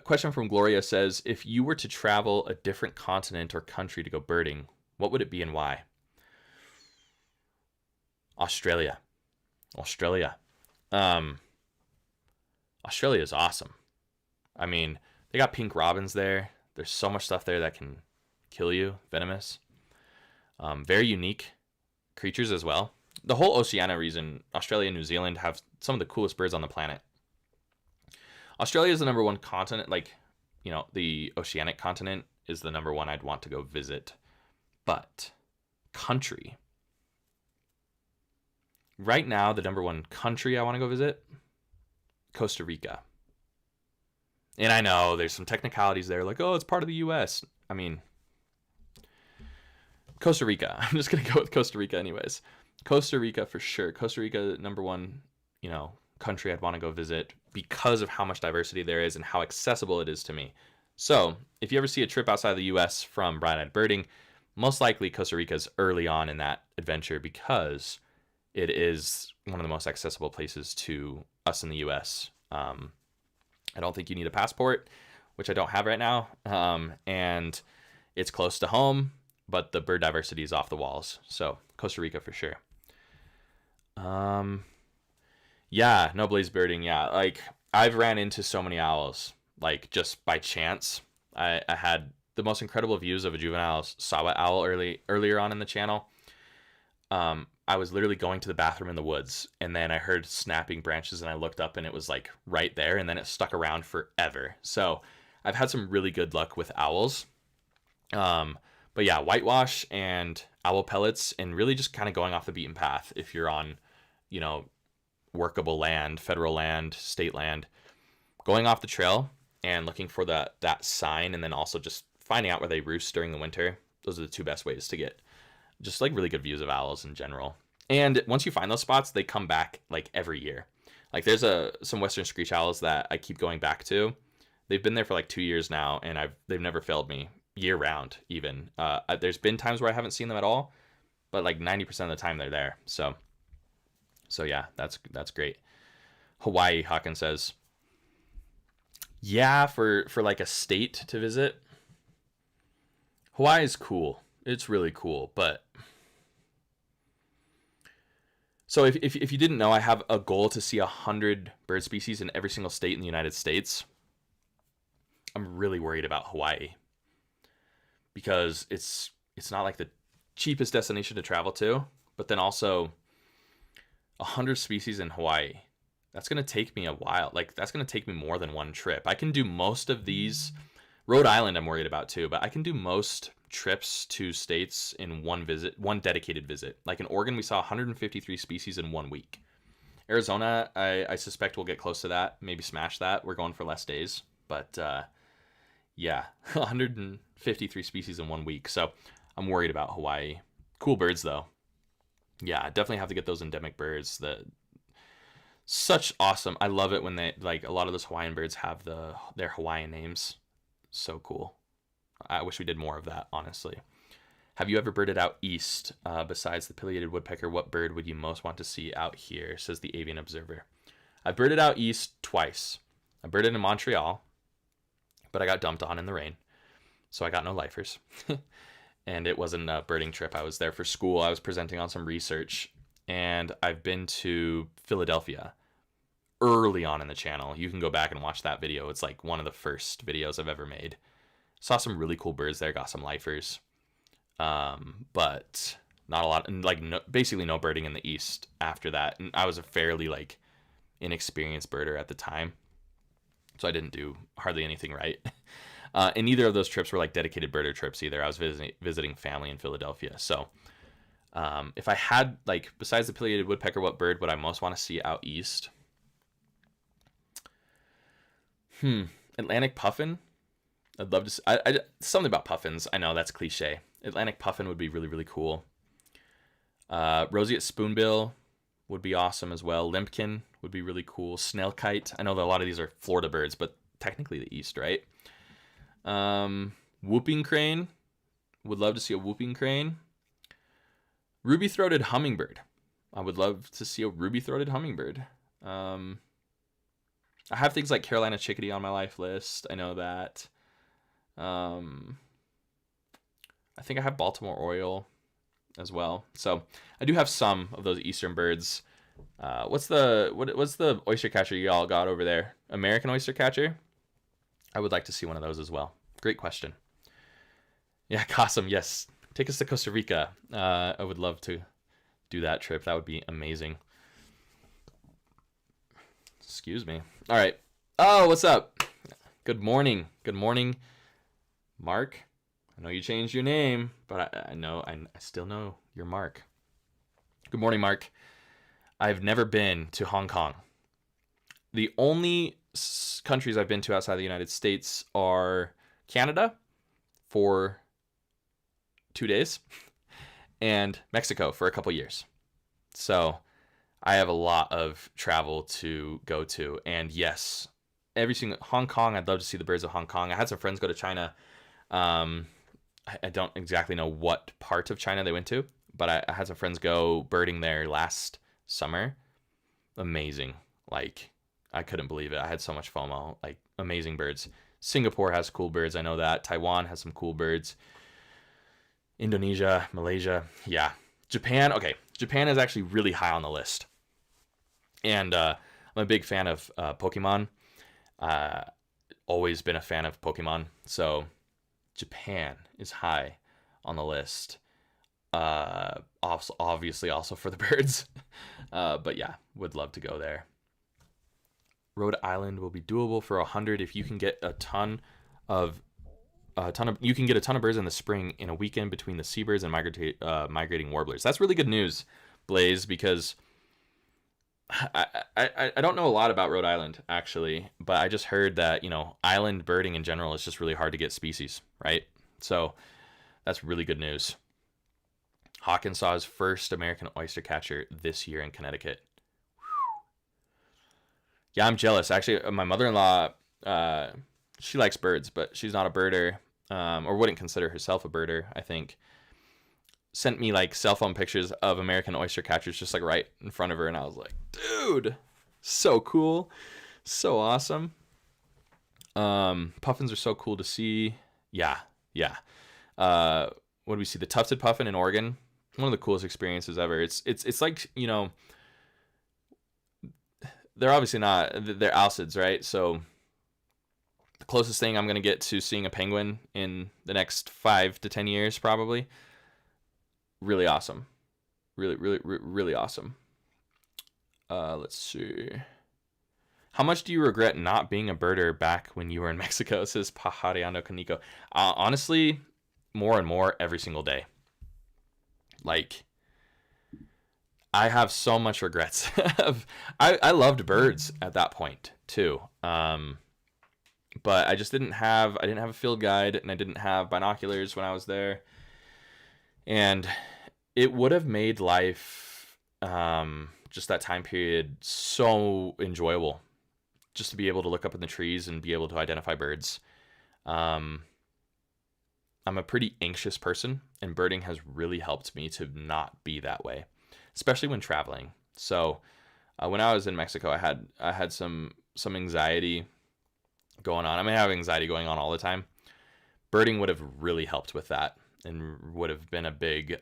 Question from Gloria says, if you were to travel a different continent or country to go birding, what would it be and why? Australia. Australia is awesome. I mean, they got pink robins there. There's so much stuff there that can kill you, venomous. Very unique creatures as well. The whole Oceania region, Australia and New Zealand, have some of the coolest birds on the planet. Australia is the number one continent, like, you know, the oceanic continent is the number one I'd want to go visit. But country. Right now, the number one country I want to go visit, Costa Rica. And I know there's some technicalities there, like, oh, it's part of the U.S. I mean, Costa Rica. I'm just going to go with Costa Rica anyways. Costa Rica for sure. Costa Rica, number one, you know, country I'd want to go visit because of how much diversity there is and how accessible it is to me. So if you ever see a trip outside of the U.S. from Bright Eyed Birding, most likely Costa Rica is early on in that adventure because it is one of the most accessible places to us in the U.S. I don't think you need a passport, which I don't have right now, and it's close to home, but the bird diversity is off the walls. So Costa Rica for sure. Yeah, no blaze birding. Yeah, like I've ran into so many owls, like just by chance. I had the most incredible views of a juvenile sawa owl earlier on in the channel. I was literally going to the bathroom in the woods, and then I heard snapping branches, and I looked up, and it was like right there, and then it stuck around forever. So I've had some really good luck with owls. But yeah, whitewash and owl pellets, and really just kind of going off the beaten path if you're on, you know, workable land, federal land, state land, going off the trail and looking for that sign, and then also just finding out where they roost during the winter. Those are the two best ways to get just like really good views of owls in general. And once you find those spots, they come back like every year. Like there's some western screech owls that I keep going back to. They've been there for like 2 years now, and they've never failed me year round even. There's been times where I haven't seen them at all, but like 90% of the time they're there. So yeah, that's great. Hawaii, Hawkins says. Yeah, for like a state to visit. Hawaii is cool. It's really cool, but so if you didn't know, I have a goal to see 100 bird species in every single state in the United States. I'm really worried about Hawaii because it's not like the cheapest destination to travel to, but then also 100 species in Hawaii. That's going to take me a while. Like that's going to take me more than one trip. I can do most of these. Rhode Island I'm worried about too, but I can do most trips to states in one dedicated visit. Like in Oregon, we saw 153 species in 1 week. Arizona, I suspect we'll get close to that, maybe smash that. We're going for less days, but yeah, 153 species in 1 week. So I'm worried about Hawaii. Cool birds though. Yeah, definitely have to get those endemic birds. Such awesome. I love it when they like a lot of those Hawaiian birds have their Hawaiian names. So cool. I wish we did more of that, honestly. Have you ever birded out east? Besides the pileated woodpecker, what bird would you most want to see out here, says the Avian Observer. I've birded out east twice. I birded in Montreal, but I got dumped on in the rain, so I got no lifers. And it wasn't a birding trip. I was there for school. I was presenting on some research, and I've been to Philadelphia early on in the channel. You can go back and watch that video. It's like one of the first videos I've ever made. Saw some really cool birds there, got some lifers. But not a lot, and like basically no birding in the east after that. And I was a fairly like inexperienced birder at the time, so I didn't do hardly anything right. And neither of those trips were like dedicated birder trips either. I was visiting family in Philadelphia. So if I had, like, besides the pileated woodpecker, what bird would I most want to see out east? Atlantic puffin. I'd love to see, something about puffins. I know that's cliche. Atlantic puffin would be really, really cool. Roseate spoonbill would be awesome as well. Limpkin would be really cool. Snailkite. I know that a lot of these are Florida birds, but technically the east, right? Whooping crane. Would love to see a whooping crane. Ruby-throated hummingbird. I would love to see a ruby-throated hummingbird. I have things like Carolina chickadee on my life list. I know that. I think I have Baltimore Oriole as well. So I do have some of those eastern birds. What's the oyster catcher y'all got over there? American oyster catcher? I would like to see one of those as well. Great question. Yeah, Qasim, yes. Take us to Costa Rica. I would love to do that trip. That would be amazing. Excuse me. All right. Oh, what's up? Good morning. Good morning, Mark. I know you changed your name, but I still know you're Mark. Good morning, Mark. I've never been to Hong Kong. The only countries I've been to outside the United States are Canada for 2 days and Mexico for a couple years. So I have a lot of travel to go to. And yes, every single Hong Kong, I'd love to see the birds of Hong Kong. I had some friends go to China. I don't exactly know what part of China they went to, but I had some friends go birding there last summer. Amazing. Like, I couldn't believe it. I had so much FOMO. Like, amazing birds. Singapore has cool birds. I know that. Taiwan has some cool birds. Indonesia, Malaysia. Yeah. Japan. Okay. Japan is actually really high on the list. And I'm a big fan of Pokemon. Always been a fan of Pokemon. So Japan is high on the list. Obviously also for the birds. But yeah, would love to go there. Rhode Island will be doable for 100 if you can get a ton of birds in the spring in a weekend between the seabirds and migrating warblers. That's really good news, Blaze, because I don't know a lot about Rhode Island actually, but I just heard that, island birding in general is just really hard to get species, right? So that's really good news. Hawkins saw his first American oyster catcher this year in Connecticut. Yeah, I'm jealous. Actually, my mother-in-law, she likes birds, but she's not a birder, or wouldn't consider herself a birder, I think. Sent me like cell phone pictures of American oyster catchers just like right in front of her, and I was like, dude, so cool, so awesome. Puffins are so cool to see. Yeah. What do we see? The tufted puffin in Oregon. One of the coolest experiences ever. It's like, they're obviously not, they're alcids, right? So the closest thing I'm going to get to seeing a penguin in the next 5 to 10 years, probably. Really awesome. Really awesome. Let's see. How much do you regret not being a birder back when you were in Mexico, says Pajariano Canico? Honestly, more and more every single day. Like, I have so much regrets. I loved birds at that point too. But I just didn't have a field guide, and I didn't have binoculars when I was there. And it would have made life, just that time period, so enjoyable. Just to be able to look up in the trees and be able to identify birds. I'm a pretty anxious person, and birding has really helped me to not be that way, especially when traveling. So when I was in Mexico, I had some anxiety going on. I mean, I have anxiety going on all the time. Birding would have really helped with that, and would have been a big,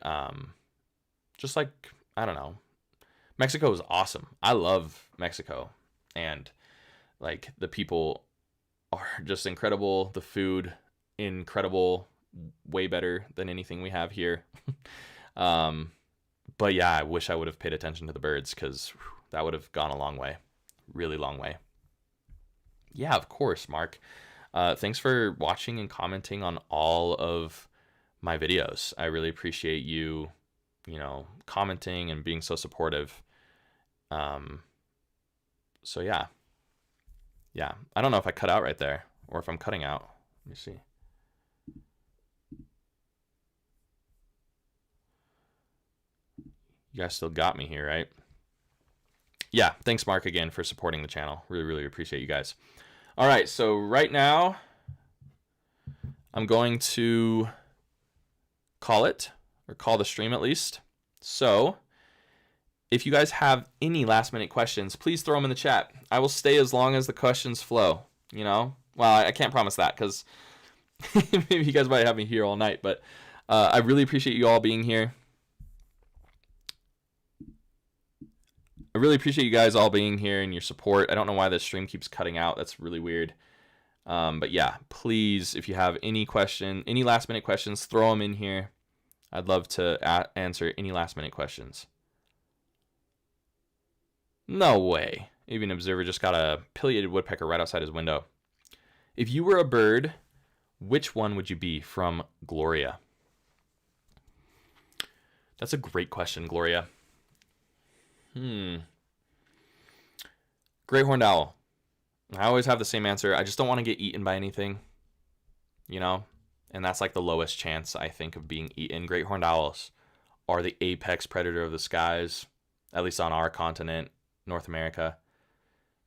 just like, I don't know. Mexico is awesome. I love Mexico, and like the people are just incredible. The food, incredible, way better than anything we have here. But yeah, I wish I would have paid attention to the birds, because that would have gone a long way, really long way. Yeah, of course, Mark. Thanks for watching and commenting on all of my videos. I really appreciate you, commenting and being so supportive. So yeah. I don't know if I cut out right there or if I'm cutting out. Let me see. You guys still got me here, right? Yeah, thanks, Mark, again for supporting the channel. Really, really appreciate you guys. All right, so right now, I'm going to call it, or call the stream at least. So if you guys have any last minute questions, please throw them in the chat. I will stay as long as the questions flow, Well, I can't promise that, because maybe you guys might have me here all night, but I really appreciate you all being here. I really appreciate you guys all being here and your support. I don't know why this stream keeps cutting out. That's really weird. But yeah, please, if you have any last minute questions, throw them in here. I'd love to answer any last minute questions. No way. Avian Observer just got a pileated woodpecker right outside his window. If you were a bird, which one would you be? From Gloria. That's a great question, Gloria. Great horned owl. I always have the same answer. I just don't want to get eaten by anything, and that's like the lowest chance, I think, of being eaten. Great horned owls are the apex predator of the skies, at least on our continent, North America.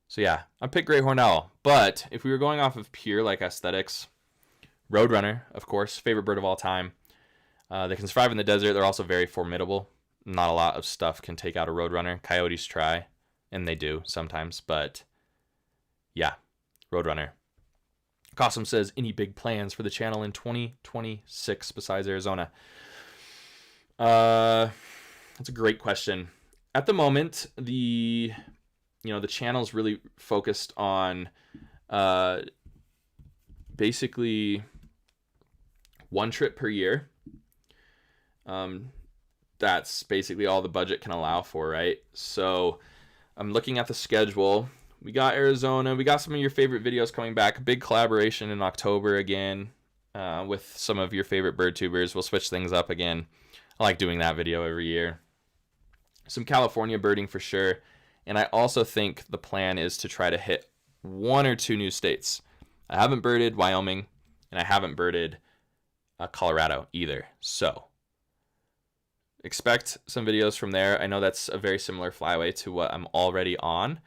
So yeah, I picked great horned owl. But if we were going off of pure like aesthetics, roadrunner, of course, favorite bird of all time. They can survive in the desert. They're also very formidable. Not a lot of stuff can take out a roadrunner. Coyotes try, and they do sometimes, but yeah, roadrunner. Costume says, any big plans for the channel in 2026 besides Arizona? That's a great question. At the moment, the channel's really focused on basically one trip per year. That's basically all the budget can allow for, right? So I'm looking at the schedule. We got Arizona. We got some of your favorite videos coming back. A big collaboration in October again with some of your favorite bird tubers. We'll switch things up again. I like doing that video every year. Some California birding for sure. And I also think the plan is to try to hit 1 or 2 new states. I haven't birded Wyoming, and I haven't birded Colorado either. So expect some videos from there. I know that's a very similar flyway to what I'm already on,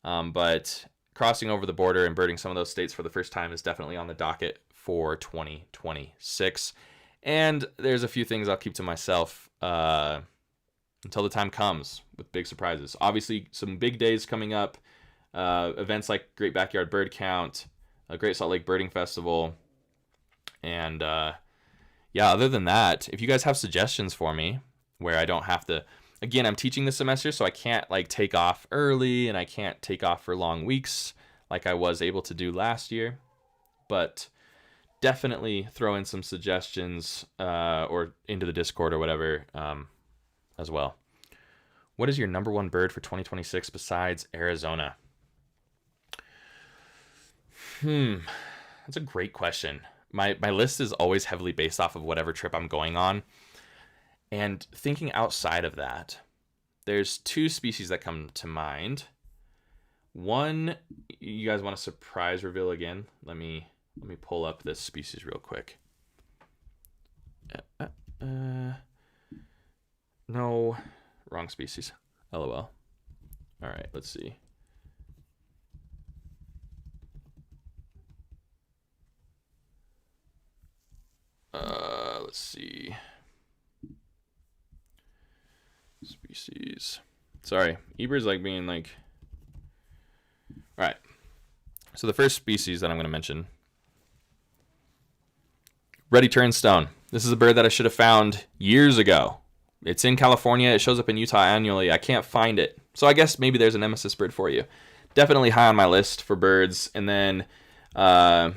but crossing over the border and birding some of those states for the first time is definitely on the docket for 2026. And there's a few things I'll keep to myself until the time comes with big surprises. Obviously, some big days coming up, events like Great Backyard Bird Count, Great Salt Lake Birding Festival, and yeah, other than that, if you guys have suggestions for me, where I don't have to, again, I'm teaching this semester, so I can't like take off early, and I can't take off for long weeks like I was able to do last year, but definitely throw in some suggestions or into the Discord or whatever as well. What is your number 1 bird for 2026 besides Arizona? That's a great question. My list is always heavily based off of whatever trip I'm going on. And thinking outside of that, there's 2 species that come to mind. One, you guys want a surprise reveal again? Let me pull up this species real quick. No, wrong species. LOL. All right, let's see. species. Sorry, Eber's like being like. All right. So the first species that I'm going to mention, ruddy turnstone. This is a bird that I should have found years ago. It's in California. It shows up in Utah annually. I can't find it. So I guess maybe there's a nemesis bird for you. Definitely high on my list for birds. And then, let's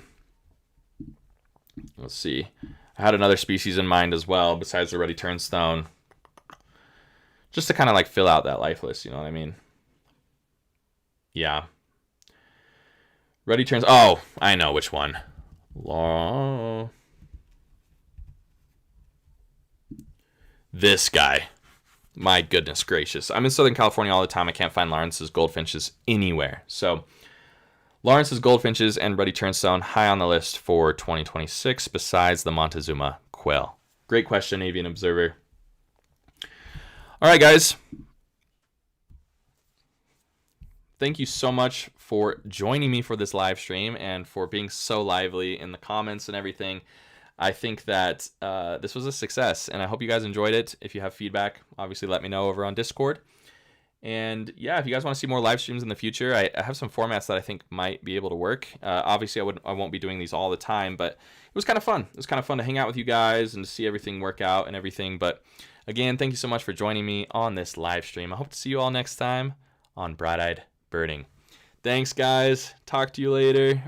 see. I had another species in mind as well besides the ruddy turnstone. Just to kind of like fill out that life list, you know what I mean? Yeah. Ruddy turns. Oh, I know which one. This guy. My goodness gracious. I'm in Southern California all the time. I can't find Lawrence's goldfinches anywhere. So Lawrence's goldfinches and ruddy turnstone high on the list for 2026 besides the Montezuma quail. Great question, Avian Observer. All right, guys. Thank you so much for joining me for this live stream and for being so lively in the comments and everything. I think that this was a success, and I hope you guys enjoyed it. If you have feedback, obviously let me know over on Discord. And yeah, if you guys want to see more live streams in the future, I have some formats that I think might be able to work. Obviously, I won't be doing these all the time, but it was kind of fun. It was kind of fun to hang out with you guys and to see everything work out and everything. But again, thank you so much for joining me on this live stream. I hope to see you all next time on Bright-Eyed Birding. Thanks, guys. Talk to you later.